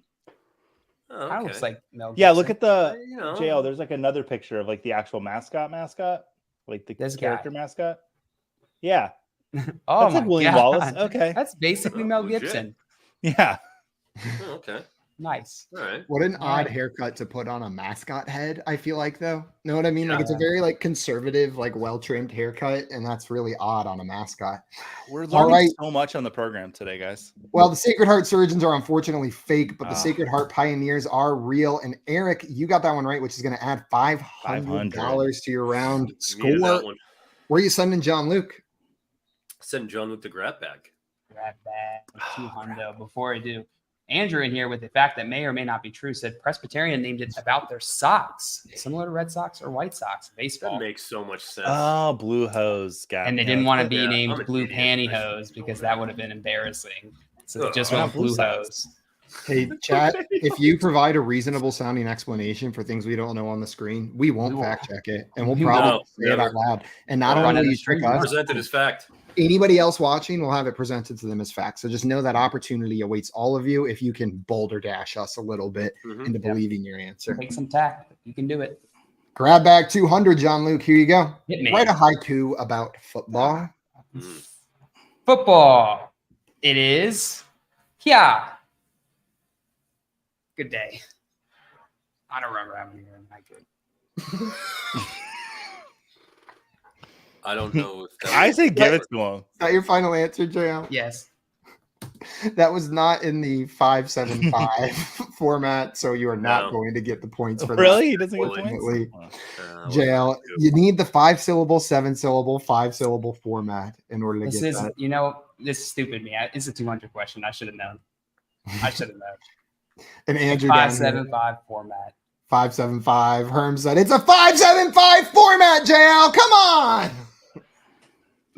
Oh, okay. That looks like Mel Gibson. Yeah, look at the JL. There's like another picture of like the actual mascot, like the character mascot. Yeah. Oh, that's like William Wallace. Okay, that's basically Mel Gibson. Yeah. Oh, okay. Nice. All right. What an odd haircut to put on a mascot head, I feel like, though. Know what I mean? Like, it's a very, like, conservative, like, well-trimmed haircut, and that's really odd on a mascot. We're learning so much on the program today, guys. Well, the Sacred Heart surgeons are unfortunately fake, but the Sacred Heart pioneers are real. And, Eric, you got that one right, which is going to add $500 to your round score. Where are you sending John Luke? Send John Luke the grab bag. Grab bag. 200. Before I do. Andrew in here with the fact that may or may not be true said Presbyterian named it about their socks, similar to Red Sox or White Sox baseball. That makes so much sense. Oh, blue hose, and they didn't want to be named blue pantyhose because that would have been embarrassing. So they just went blue hose. Hey, chat, if you provide a reasonable sounding explanation for things we don't know on the screen, we won't fact check it, and we'll probably say it out loud. And not only will you trick us, presented as fact. Anybody else watching will have it presented to them as fact. So just know that opportunity awaits all of you if you can boulder dash us a little bit into believing your answer. Take some tact. You can do it. Grab bag 200, John Luke. Here you go. Write a haiku about football. Football. It is. Yeah. Good day. I don't remember how many haiku. I don't know. If I say give it to him. Is that your final answer, JL? Yes. That was not in the 575 format, so you are not going to get the points for that. Really? He doesn't get points? JL, you need the 5-syllable, 7-syllable, 5-syllable format in order to get that. You know, this is stupid me. It's a 200 question. I should have known. And Andrew 575 format. 575. Herm said it's a 575 format, JL. Come on.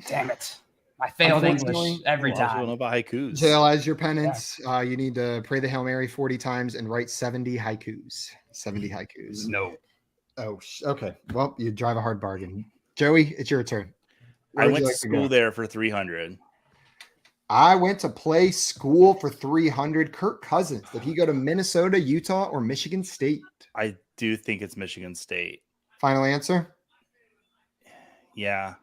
Damn it. I failed English every time. I don't know about haikus. JL, as your penance, you need to pray the Hail Mary 40 times and write 70 haikus. 70 haikus. No. Oh, okay. Well, you drive a hard bargain. Joey, it's your turn. I went to school there for 300. I went to play school for 300. Kirk Cousins. Did he go to Minnesota, Utah, or Michigan State? I do think it's Michigan State. Final answer? Yeah.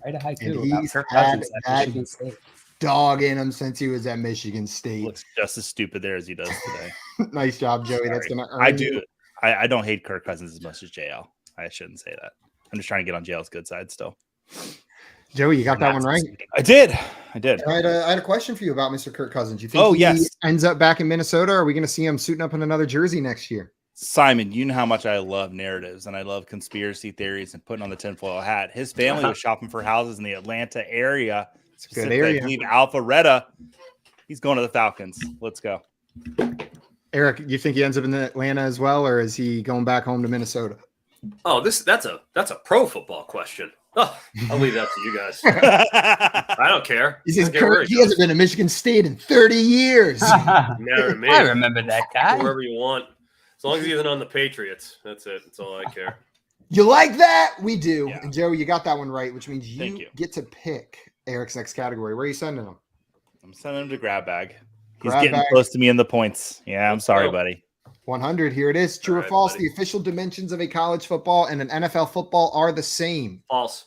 Write a haiku about Kirk Cousins at Michigan State. Dog in him since he was at Michigan State. Looks just as stupid there as he does today. Nice job, Joey. Sorry. That's going to earn I do. I don't hate Kirk Cousins as much as JL. I shouldn't say that. I'm just trying to get on JL's good side still. Joey, you got that one right. I did. I had a question for you about Mr. Kirk Cousins. You think he ends up back in Minnesota, or are we going to see him suiting up in another jersey next year? Simon, you know how much I love narratives and I love conspiracy theories and putting on the tinfoil hat. His family was shopping for houses in the Atlanta area. It's a good area. I believe Alpharetta. He's going to the Falcons. Let's go. Eric, you think he ends up in Atlanta as well, or is he going back home to Minnesota? Oh, that's a pro football question. Oh, I'll leave that to you guys. I don't care. He says he hasn't been to Michigan State in 30 years. Never me. I remember that guy. Wherever you want. As long as he isn't on the Patriots. That's it. That's all I care. You like that? We do. Yeah. And Joey, you got that one right, which means you get to pick Eric's next category. Where are you sending him? I'm sending him to grab bag. He's getting close to me in the points. Yeah, I'm sorry, buddy. 100. Here it is. True or false? Buddy. The official dimensions of a college football and an NFL football are the same. False.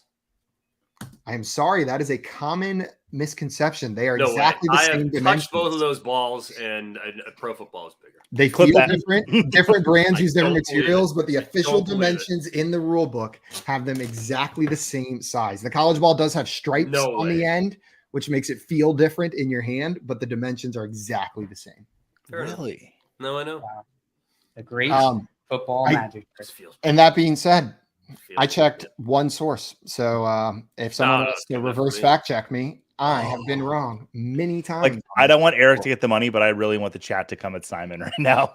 I am sorry. That is a common misconception. They are exactly the same dimensions. I have touched both of those balls, and a pro football is bigger. They feel different. Different brands use different materials, but the official dimensions in the rule book have them exactly the same size. The college ball does have stripes on the end, which makes it feel different in your hand, but the dimensions are exactly the same. Really? No, I know. Wow. The great football magic. And that being said, I checked one source. So if someone wants to reverse fact check me, I have been wrong many times. Like, I don't want Eric to get the money, but I really want the chat to come at Simon right now.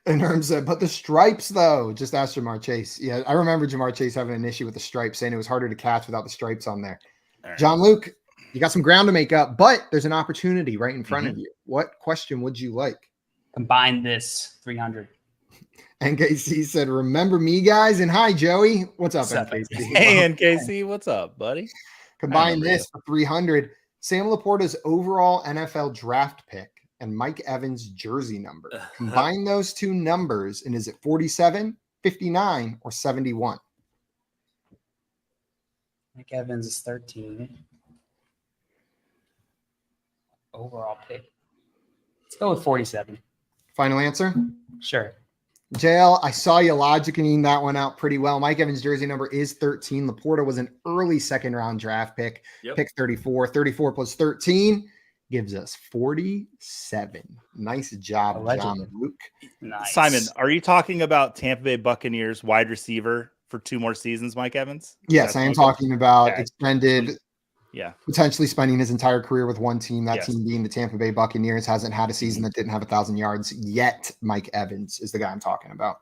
In terms of, but the stripes though, just ask Jamar Chase. Yeah, I remember Jamar Chase having an issue with the stripes, saying it was harder to catch without the stripes on there. Right. John Luke, you got some ground to make up, but there's an opportunity right in front of you. What question would you like? Combine this 300. NKC said, remember me, guys? And hi, Joey. What's up, NKC? Hey, NKC. What's up, buddy? Combine this for 300. Sam Laporta's overall NFL draft pick and Mike Evans' jersey number. Combine those two numbers, and is it 47, 59, or 71? Mike Evans is 13. Overall pick. Let's go with 47. Final answer? Sure. JL, I saw you logicking that one out pretty well. Mike Evans' jersey number is 13. Laporta was an early second-round draft pick. Pick 34. 34 plus 13 gives us 47. Nice job, John Luke. Nice. Simon, are you talking about Tampa Bay Buccaneers wide receiver for 2 more seasons, Mike Evans? Yes, I am talking about extended, potentially spending his entire career with one team. That team being the Tampa Bay Buccaneers. Hasn't had a season that didn't have 1,000 yards yet. Mike Evans is the guy I'm talking about.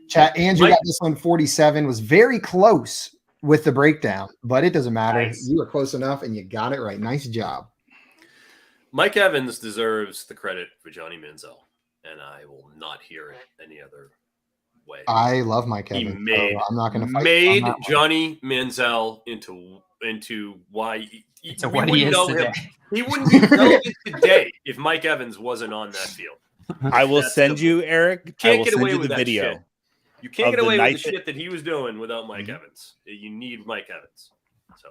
Chat, Andrew got this one 47. Was very close with the breakdown, but it doesn't matter. Nice. You were close enough, and you got it right. Nice job. Mike Evans deserves the credit for Johnny Manziel, and I will not hear it any other way. I love Mike Evans. He made, so I'm not going to fight. Made Johnny Manziel into why what he is today. He wouldn't be relevant today if Mike Evans wasn't on that field. I will send you, Eric. You can't get away with that video. Shit. You can't get away with the shit that he was doing without Mike Evans. You need Mike Evans. So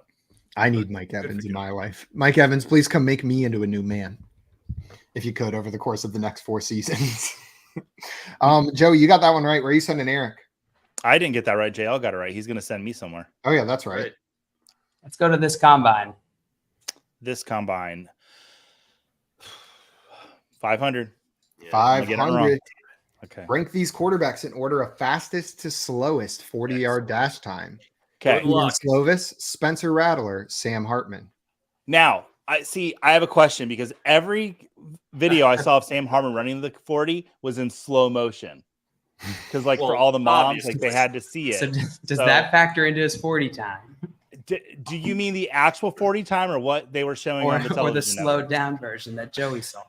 I need Mike Evans in my life. Mike Evans, please come make me into a new man, if you could, over the course of the next 4 seasons. Joe, you got that one right. Where are you sending Eric? I didn't get that right. JL got it right. He's going to send me somewhere. Oh, yeah, that's right. Let's go to this combine. 500. Yeah, 500. Okay. Rank these quarterbacks in order of fastest to slowest 40-yard dash time. Okay. Ian Slovis, Spencer Rattler, Sam Hartman. Now, I have a question because every video I saw of Sam Hartman running the 40 was in slow motion. Because, for all the moms, they had to see it. So does that factor into his 40 time? Do you mean the actual 40 time or what they were showing on the television? Or the slowed down version that Joey saw?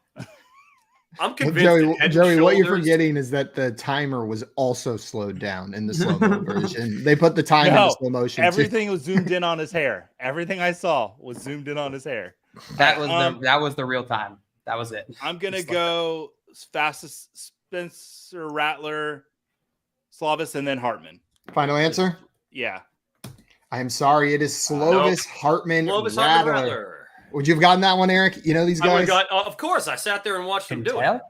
I'm convinced. Joey, what you're forgetting is that the timer was also slowed down in the slow-mo version. They put the time in slow motion. Everything was zoomed in on his hair. Everything I saw was zoomed in on his hair. That was the real time. That was it. I'm gonna go fastest Spencer Rattler, Slovis, and then Hartman. Final answer? Yeah. I am sorry. It is Slovis, Hartman, Rattler. Would you have gotten that one, Eric? You know these guys? Of course. I sat there and watched him do it.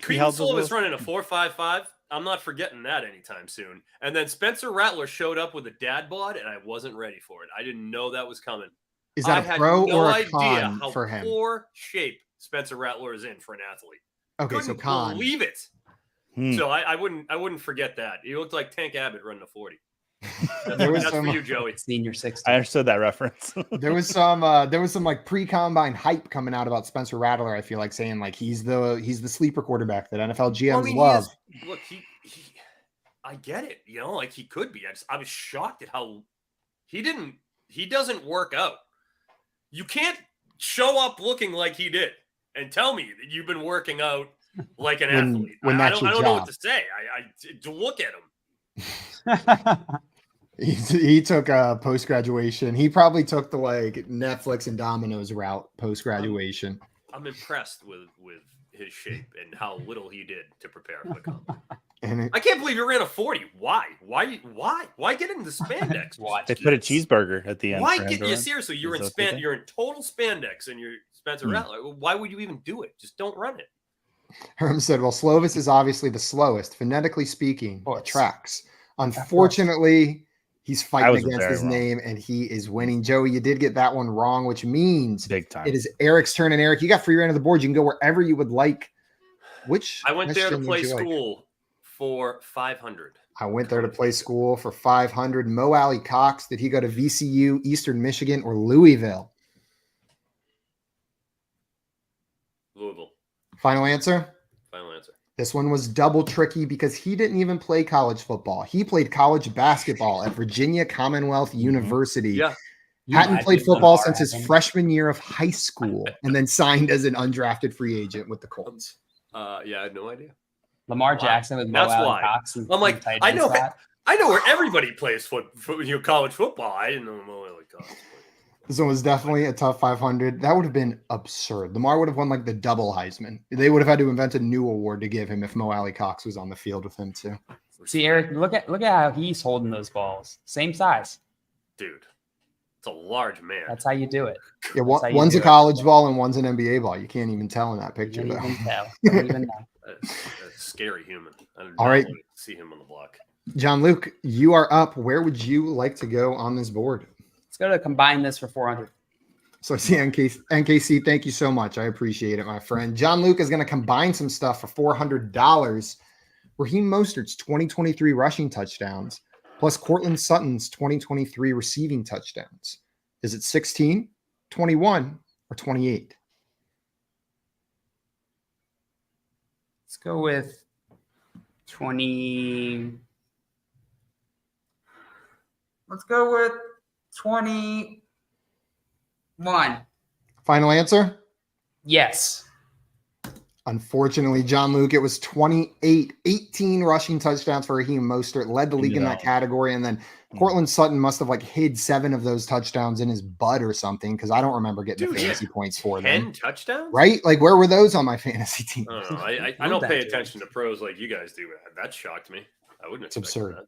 Creed Slovis running a 4.55. I'm not forgetting that anytime soon. And then Spencer Rattler showed up with a dad bod, and I wasn't ready for it. I didn't know that was coming. Is that I a pro had no or a idea con how for him? poor shape Spencer Rattler is in for an athlete. Okay, Couldn't so con. believe it. So I wouldn't forget that. He looked like Tank Abbott running a 40. That's for you, Joey. Senior 60. I understood that reference. There was some like pre-combine hype coming out about Spencer Rattler. I feel like saying like he's the sleeper quarterbak that NFL GMs love. Look, I get it. You know, like he could be. I was shocked at how he doesn't work out. You can't show up looking like he did and tell me that you've been working out like an athlete. When I that's don't your know job. what to say. To look at him. He took post graduation. He probably took the like Netflix and Domino's route post graduation. I'm impressed with his shape and how little he did to prepare for the combine. And I can't believe he ran a 40. Why get into spandex? They put a cheeseburger at the end. Why for him get to you run. seriously? You're Is in that what they you're in total spandex and you're Spencer Rattler. Why would you even do it? Just don't run it. Herm said, well, Slovis is obviously the slowest, phonetically speaking, it tracks. Unfortunately, he's fighting against his name and he is winning. Joey, you did get that one wrong, which means Big time. it is Eric's turn. And Eric, you got free reign of the board. You can go wherever you would like. I went there to play school for 500. I went there to play school for 500. Mo Alley Cox, did he go to VCU, Eastern Michigan, or Louisville? Louisville. Final answer? Final answer. This one was double tricky because he didn't even play college football. He played college basketball at Virginia Commonwealth University. Yeah. Hadn't played football since his freshman year of high school and then signed as an undrafted free agent with the Colts. I had no idea. Lamar Jackson with Mo Alley Cox. I'm like, I know where everybody plays college football. I didn't know Mo Alley Cox. This one was definitely a tough 500. That would have been absurd. Lamar would have won like the double Heisman. They would have had to invent a new award to give him if Mo Alley Cox was on the field with him too. See, Eric, look at how he's holding those balls. Same size. Dude, it's a large man. That's how you do it. Yeah, one's a college ball and one's an NBA ball. You can't even tell in that picture, though. Don't even know. That's a scary human. I don't All right. want to see him on the block. John Luke, you are up. Where would you like to go on this board? Let's go to combine this for 400. So I see NKC, thank you so much. I appreciate it, my friend. John Luke is going to combine some stuff for $400. Raheem Mostert's 2023 rushing touchdowns plus Cortland Sutton's 2023 receiving touchdowns. Is it 16, 21, or 28? Let's go with 20. Let's go with 21. Final answer? Yes. Unfortunately, John Luke, it was 28, 18 rushing touchdowns for Raheem Mostert, led the league in that category. And then Cortland Sutton must have like hid 7 of those touchdowns in his butt or something because I don't remember getting the fantasy points for them. 10 touchdowns? Right? Like, where were those on my fantasy team? I don't know. I don't pay attention to pros like you guys do. That shocked me. I wouldn't expect absurd. that.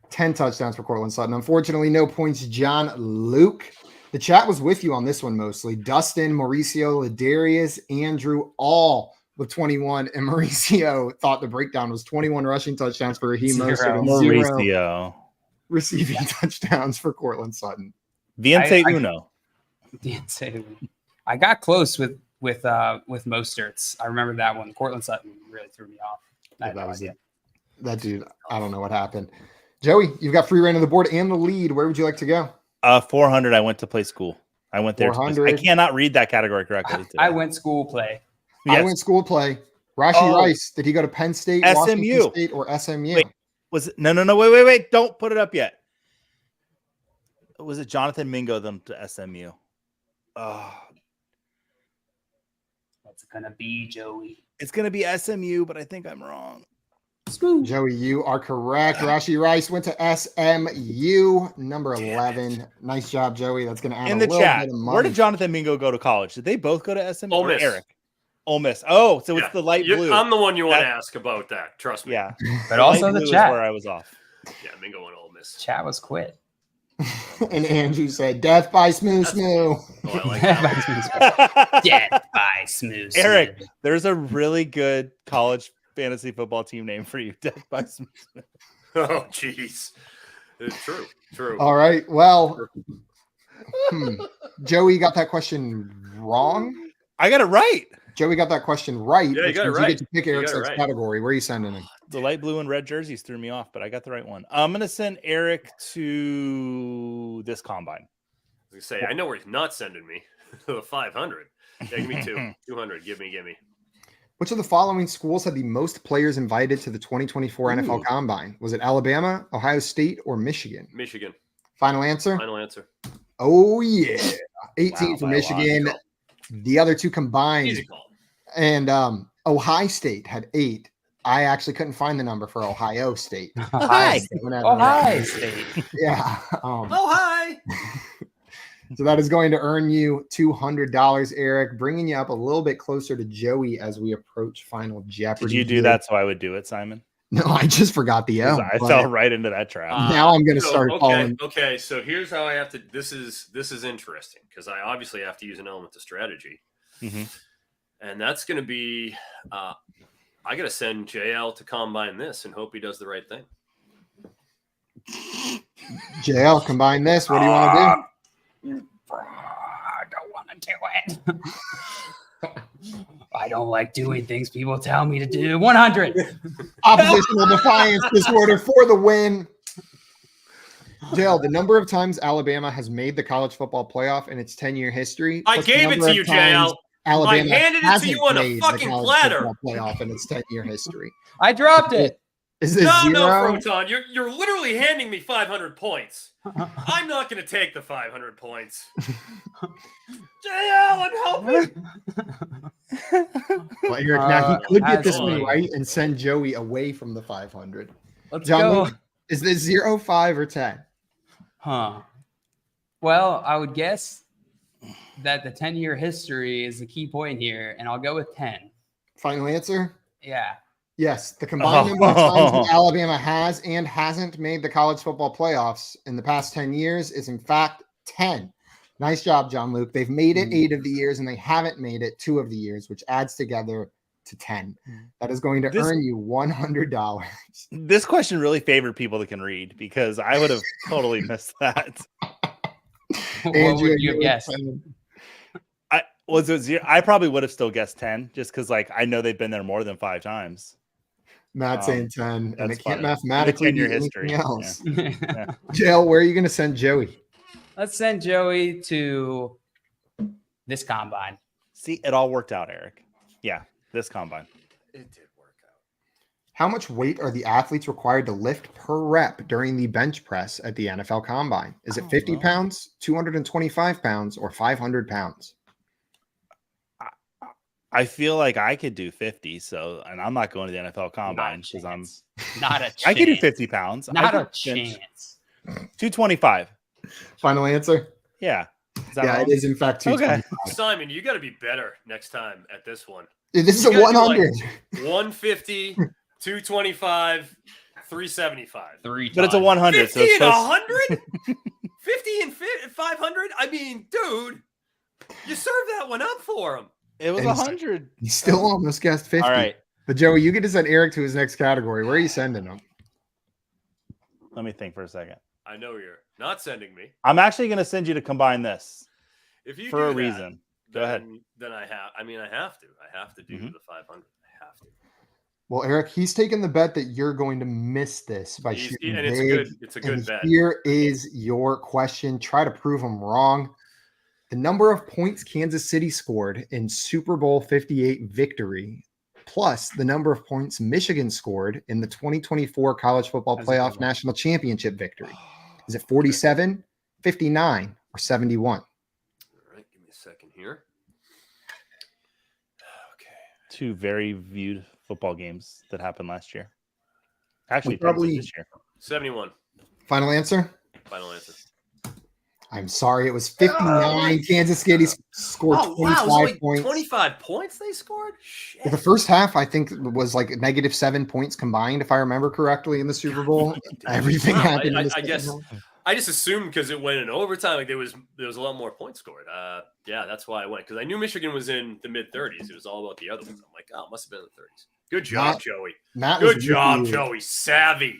10 touchdowns for Cortland Sutton. Unfortunately, no points, John Luke. The chat was with you on this one mostly. Dustin, Mauricio, Ladarius, Andrew, all with 21. And Mauricio thought the breakdown was 21 rushing touchdowns for Raheem Mostert and 0 receiving touchdowns for Cortland Sutton. Viente Uno. I got close with Mostert's. I remember that one. Cortland Sutton really threw me off. That dude, I don't know what happened. Joey, you've got free reign of the board and the lead. Where would you like to go? 400. I went to play school. I went there. I cannot read that category correctly. I went school play. Yes. I went school play. Rashi Rice. Did he go to Penn State, SMU, Washington State, or SMU? Wait, was it? No. Wait. Don't put it up yet. Was it Jonathan Mingo them to SMU? Oh, what's it gonna be, Joey? It's gonna be SMU, but I think I'm wrong. Joey, you are correct. Rashi Rice went to SMU, number 11. Nice job, Joey. That's going to add in a the little chat. bit of money. Where did Jonathan Mingo go to college? Did they both go to SMU? Ole Miss. Eric? Ole Miss. Oh, so it's the light blue. I'm the one you want to ask about that. Trust me. Yeah, but also the chat where I was off. Yeah, Mingo went Ole Miss. Chat was quit. And Andrew said, "Death by Smooth Smoo." Oh, I like that. Death by Smooth. Eric, there's a really good college fantasy football team name for you. Death by Smith. Oh, jeez. It's true. All right. Well, Joey got that question wrong. I got it right. Joey got that question right. Yeah, you got it right. You get to pick Eric's next category. Where are you sending him? The light blue and red jerseys threw me off, but I got the right one. I'm going to send Eric to this combine. I was gonna say, I know where he's not sending me. The 500. Yeah, give me 200. Give me. Which of the following schools had the most players invited to the 2024 NFL Combine? Was it Alabama, Ohio State, or Michigan? Michigan. Final answer? Final answer. Oh, yeah. 18 for Michigan. The other two combined. Easy call. And Ohio State had 8. I actually couldn't find the number for Ohio State. Ohio State. Yeah. Hi. So that is going to earn you $200, Eric, bringing you up a little bit closer to Joey as we approach Final Jeopardy. Did you do that so I would do it, Simon? No, I just forgot the O. I fell right into that trap. Now I'm going to start calling. Okay, so here's how I have to. This is interesting because I obviously have to use an element of strategy, and that's going to be. I got to send JL to combine this and hope he does the right thing. JL, combine this. What do you want to do? I don't want to do it. I don't like doing things people tell me to do. 100. Oppositional defiance disorder for the win. JL, the number of times Alabama has made the college football playoff in its 10-year history. I gave it to you, JL. Alabama I handed it to you on a fucking platter. Playoff in its 10-year history. I dropped it. Is this no, zero? Froton, you're literally handing me 500 points. I'm not going to take the 500 points. JL, I'm helping. Well, Eric, now he could get this one right and send Joey away from the 500. Let's John go. Luke, is this 0, 5, or 10? Well, I would guess that the 10-year history is the key point here, and I'll go with 10. Final answer? Yeah. Yes, the combined number of times that Alabama has and hasn't made the college football playoffs in the past 10 years is, in fact, 10. Nice job, John Luke. They've made it 8 of the years, and they haven't made it 2 of the years, which adds together to 10. That is going to earn you $100. This question really favored people that can read because I would have totally missed that. What would you have guessed? Was it 0? I probably would have still guessed 10 just because, like, I know they've been there more than 5 times. Matt saying 10, and it can't funny. mathematically be history anything else. Yeah. Jail, where are you going to send Joey? Let's send Joey to this combine. See, it all worked out, Eric. Yeah, this combine. It did work out. How much weight are the athletes required to lift per rep during the bench press at the NFL Combine? Is it 50 pounds, 225 pounds, or 500 pounds? I feel like I could do 50, and I'm not going to the NFL Combine because I'm not a chance. I could do 50 pounds. Not a chance. 225. Final answer? Yeah. Yeah, it is in fact 225. Okay. Simon, you got to be better next time at this one. This is a 100. 150, 225, 375. 3 times. But it's a 100. 50 and 100? 50 and 500? I mean, dude, you served that one up for him. It was 100. He still almost guessed 50. All right. But Joey, you get to send Eric to his next category. Where are you sending him? Let me think for a second. I know you're not sending me. I'm actually going to send you to combine this If you for do a that, reason. Go ahead. Then I have. I mean, I have to. I have to do the 500. I have to. Well, Eric, he's taking the bet that you're going to miss this by shooting and big. it's a good bet. Here is your question. Try to prove him wrong. The number of points Kansas City scored in Super Bowl 58 victory, plus the number of points Michigan scored in the 2024 College Football Playoff National Championship victory. Is it 47, 59, or 71? All right, give me a second here. Okay. 2 very viewed football games that happened last year. Actually, probably this year. 71. Final answer? Final answer. I'm sorry, it was 59. Kansas City scored 25 points. 25 points they scored? Shit. Well, the first half, I think, was like -7 points combined, if I remember correctly, in the Super Bowl. Everything happened. I guess I just assumed because it went in overtime, like there was a lot more points scored. Yeah, that's why I went because I knew Michigan was in the mid-30s. It was all about the other ones. I'm like, oh, it must have been in the 30s. Good job, Joey. Matt Good job, Joey. Savvy.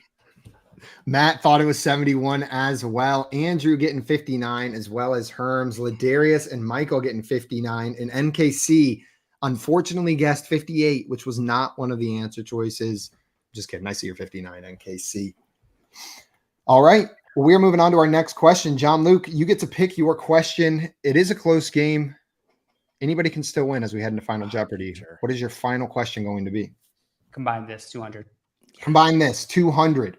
Matt thought it was 71 as well. Andrew getting 59, as well as Herms, Ladarius, and Michael getting 59. And NKC unfortunately guessed 58, which was not one of the answer choices. Just kidding. I see your 59, NKC. All right. Well, we are moving on to our next question. John Luke, you get to pick your question. It is a close game. Anybody can still win as we head into Final Jeopardy. Sure. What is your final question going to be? Combine this 200. Combine this 200.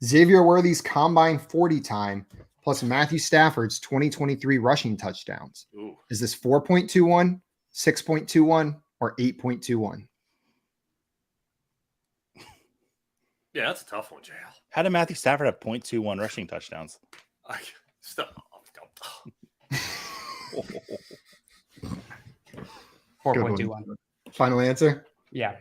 Xavier Worthy's combine 40 time plus Matthew Stafford's 2023 rushing touchdowns. Ooh. Is this 4.21, 6.21, or 8.21? Yeah, that's a tough one, JL. How did Matthew Stafford have 0.21 rushing touchdowns? Stop. 4.21. Final answer? Yeah.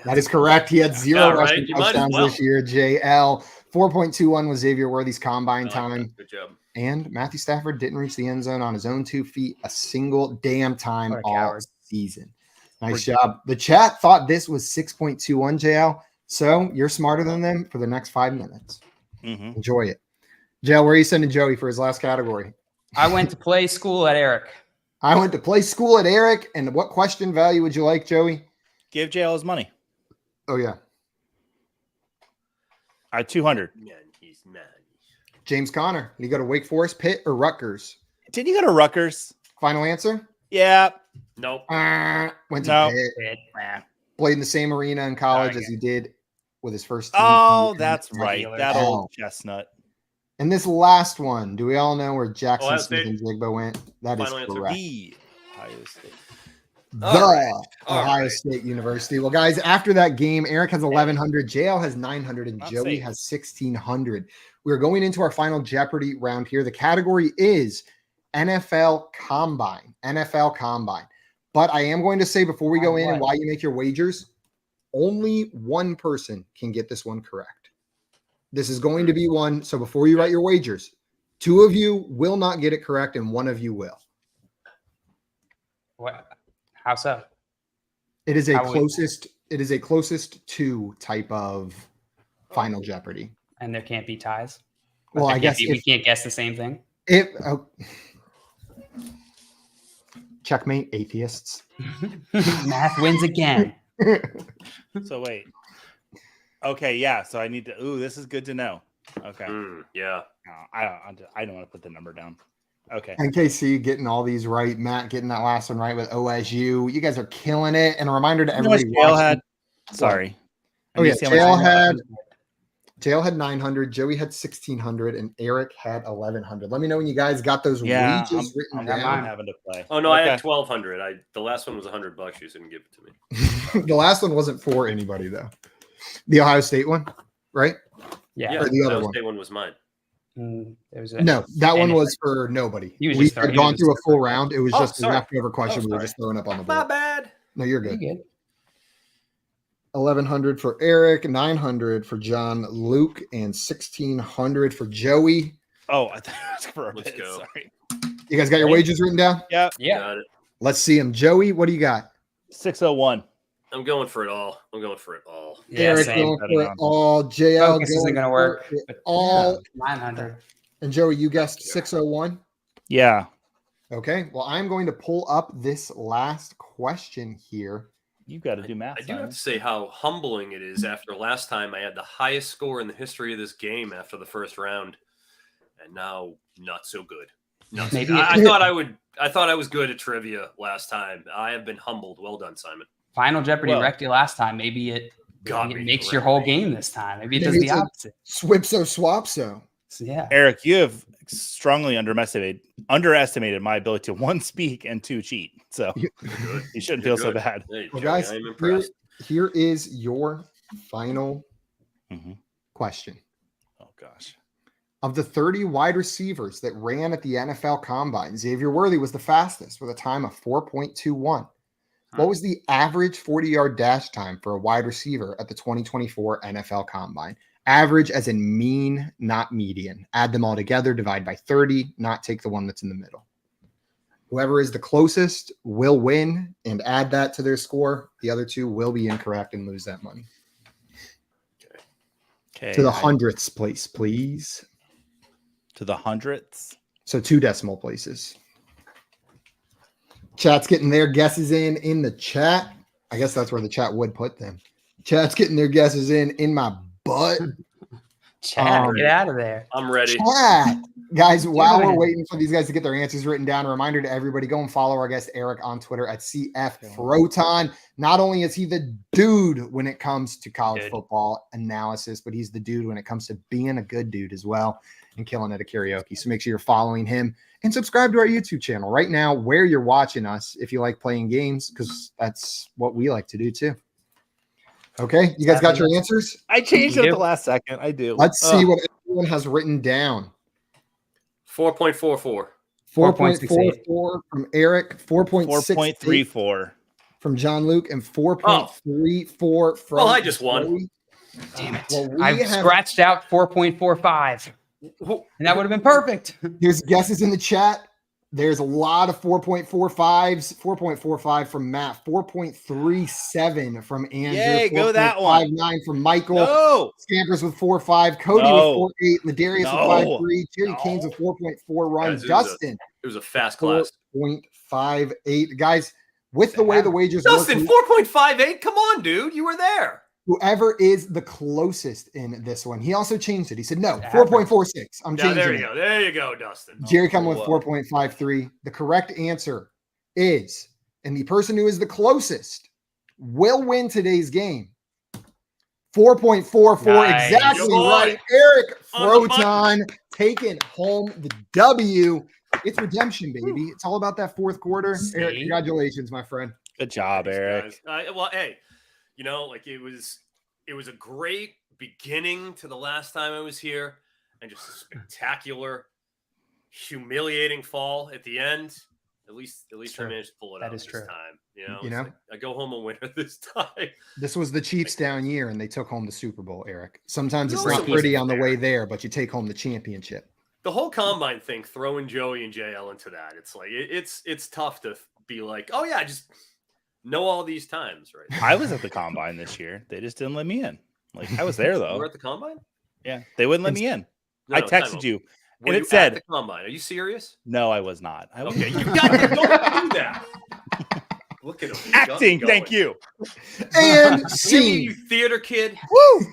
That is correct. He had zero Yeah, right. rushing You might as touchdowns well. this year. JL 4.21 was Xavier Worthy's combine time. Good job. And Matthew Stafford didn't reach the end zone on his own 2 feet a single damn time What a all coward. season. Nice job. The chat thought this was 6.21, JL. So you're smarter than them for the next 5 minutes. Mm-hmm. Enjoy it. JL, where are you sending Joey for his last category? I went to play school at Eric. I went to play school at Eric. And what question value would you like, Joey? Give JL his money. Oh, yeah. All right, 200. Man, he's mad. James Conner. Did you go to Wake Forest, Pitt, or Rutgers? Did you go to Rutgers? Final answer? Yeah. Nope. Went to No. Pitt. Played in the same arena in college as he did with his first team. Oh, that's right. Regular. That old chestnut. And this last one, do we all know where Jackson Ohio Smith State. and Jigba went? That is Final answer. correct. The Ohio State. The All right. All Ohio right. State University. Well, guys, after that game, Eric has 1,100, JL has 900, and Not Joey safe. has 1,600. We're going into our final Jeopardy round here. The category is NFL Combine. NFL Combine. But I am going to say before we go in and while you make your wagers, only one person can get this one correct. This is going to be one. So before you write your wagers, 2 of you will not get it correct and 1 of you will. What? How so? It is a How would- closest. It is a closest to type of Final Jeopardy. And there can't be ties? Well, There I can't guess be- we can't guess the same thing. Checkmate, atheists. Math wins again. So wait. Okay, yeah. So I need to. Ooh, this is good to know. Okay. Yeah. No, I don't want to put the number down. Okay. NKC getting all these right. Matt getting that last one right with OSU. You guys are killing it. And a reminder to You know what everybody JL watching. had? Sorry. Oh yeah, Let me see how much JL had 900. Joey had 1,600, and Eric had 1,100. Let me know when you guys got those Yeah, wages written I'm down. having to play. Oh no, I Okay. had 1,200. The last one was $100. You didn't give it to me. The last one wasn't for anybody though. The Ohio State one, right? Yeah. Yeah, Or the other Ohio one. State one was mine. There was a, No, that one And was for nobody. He was We just had throwing- he gone was through a just full throwing- round. It was Oh, just a sorry. leftover question. We were sorry. just throwing up on the My board. bad. No, you're You good. good? 1,100 for Eric, 900 for John Luke, and 1,600 for Joey. Oh, I thought it was for a Let's bit. go. Sorry. You guys got your wagers written down? Yeah. Yeah. Got it. Let's see them. Joey, what do you got? 601. I'm going for it all. I'm going for it all. Yeah, Eric same. going for it all. JL Focus isn't going gonna for work, it but- all. 900. And Joey, you guessed 601. Yeah. Okay. Well, I'm going to pull up this last question here. You got to do math. I do Simon. have to say how humbling it is after last time I had the highest score in the history of this game after the first round, and now not so good. Not so Maybe good. it- I thought I would. I thought I was good at trivia last time. I have been humbled. Well done, Simon. Final Jeopardy Well- wrecked you last time. Maybe it Got me. makes your whole game this time. Maybe it does Maybe the it's a- opposite. Swipso swapso. So, yeah. Eric, you have strongly underestimated my ability to 1 speak and 2 cheat. So Good. you shouldn't You're feel so good. bad. Hey, Well, Joey, guys, I'm impressed. here is your final Mhm. question. Oh gosh. Of the 30 wide receivers that ran at the NFL Combine, Xavier Worthy was the fastest with a time of 4.21. What was the average 40-yard dash time for a wide receiver at the 2024 NFL Combine? Average as in mean, not median. Add them all together, divide by 30, not take the one that's in the middle. Whoever is the closest will win and add that to their score. The other two will be incorrect and lose that money. Okay. To the hundredths place, please. To the hundredths. So 2 decimal places. Chat's getting their guesses in the chat. I guess that's where the chat would put them. Chat's getting their guesses in my butt. Chat, get out of there. I'm ready. Chat. Guys, while we're waiting for these guys to get their answers written down, a reminder to everybody, go and follow our guest Eric on Twitter at CF Froton. Not only is he the dude when it comes to college football analysis, but he's the dude when it comes to being a good dude as well and killing it at karaoke. So make sure you're following him and subscribe to our YouTube channel right now where you're watching us if you like playing games, because that's what we like to do too. Okay, you guys got your answers? I changed it at the last second. I do. Let's see what everyone has written down. 4.44. 4.44 from Eric, 4.34 from John Luke, and 4.34 from. Well, I just won. Joey. Damn it. Well, I've scratched out 4.45. And that would have been perfect. Here's guesses in the chat. There's a lot of 4.45s. 4.45 from Matt. 4.37 from Andrew. Yay, go that one. 4.59 from Michael. No. Scampers with 4.5. Cody with 4.8. Ladarius with 5.3. Jerry Canes with 4.4. Ryan Guys, Dustin. It was a fast class. 4.58. Guys, with the way the wagers Dustin, work, 4.58. Come on, dude. You were there. whoever is the closest in this one. He also changed it. He said, no, 4.46. I'm changing there it. you go. There you go, Dustin. Jerry coming with 4.53. The correct answer is, and the person who is the closest will win today's game. 4.44. Nice. Exactly right. Eric Froton taking home the W. It's redemption, baby. It's all about that fourth quarter. Eric, congratulations, my friend. Good job, Eric. Well, hey, you know, like it was a great beginning to the last time I was here, and just a spectacular, humiliating fall at the end. At least I managed to pull it out this time. You know, like I go home a winner this time. This was the Chiefs' down year, and they took home the Super Bowl, Eric. Sometimes it's not pretty on the way there, but you take home the championship. The whole combine thing, throwing Joey and JL into that, it's like it's tough to be like, oh yeah, just know all these times, right? I was at the combine this year. They just didn't let me in. Like I was there though. You were at the combine? Yeah, they wouldn't let me in. I texted you, and it said at the combine. Are you serious? No, I was not. Okay, you got to don't do that. Look at him acting. Thank you. And scene, you theater kid. Woo!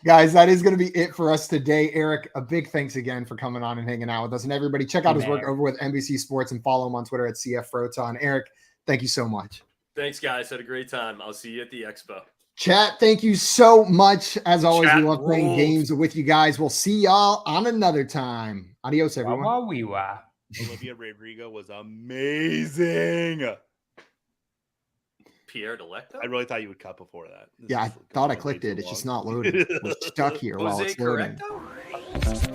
Guys, that is going to be it for us today. Eric, a big thanks again for coming on and hanging out with us. And everybody, check out his work over with NBC Sports and follow him on Twitter at CF Froton. Eric, thank you so much. Thanks, guys. Had a great time. I'll see you at the expo. Chat, thank you so much. As always, we love playing games with you guys. We'll see y'all on another time. Adios, everyone. Olivia Rodrigo was amazing. Pierre Delecto? I really thought you would cut before that. I thought I clicked it. It's just not loaded. It's stuck here while it's loading. Correcto?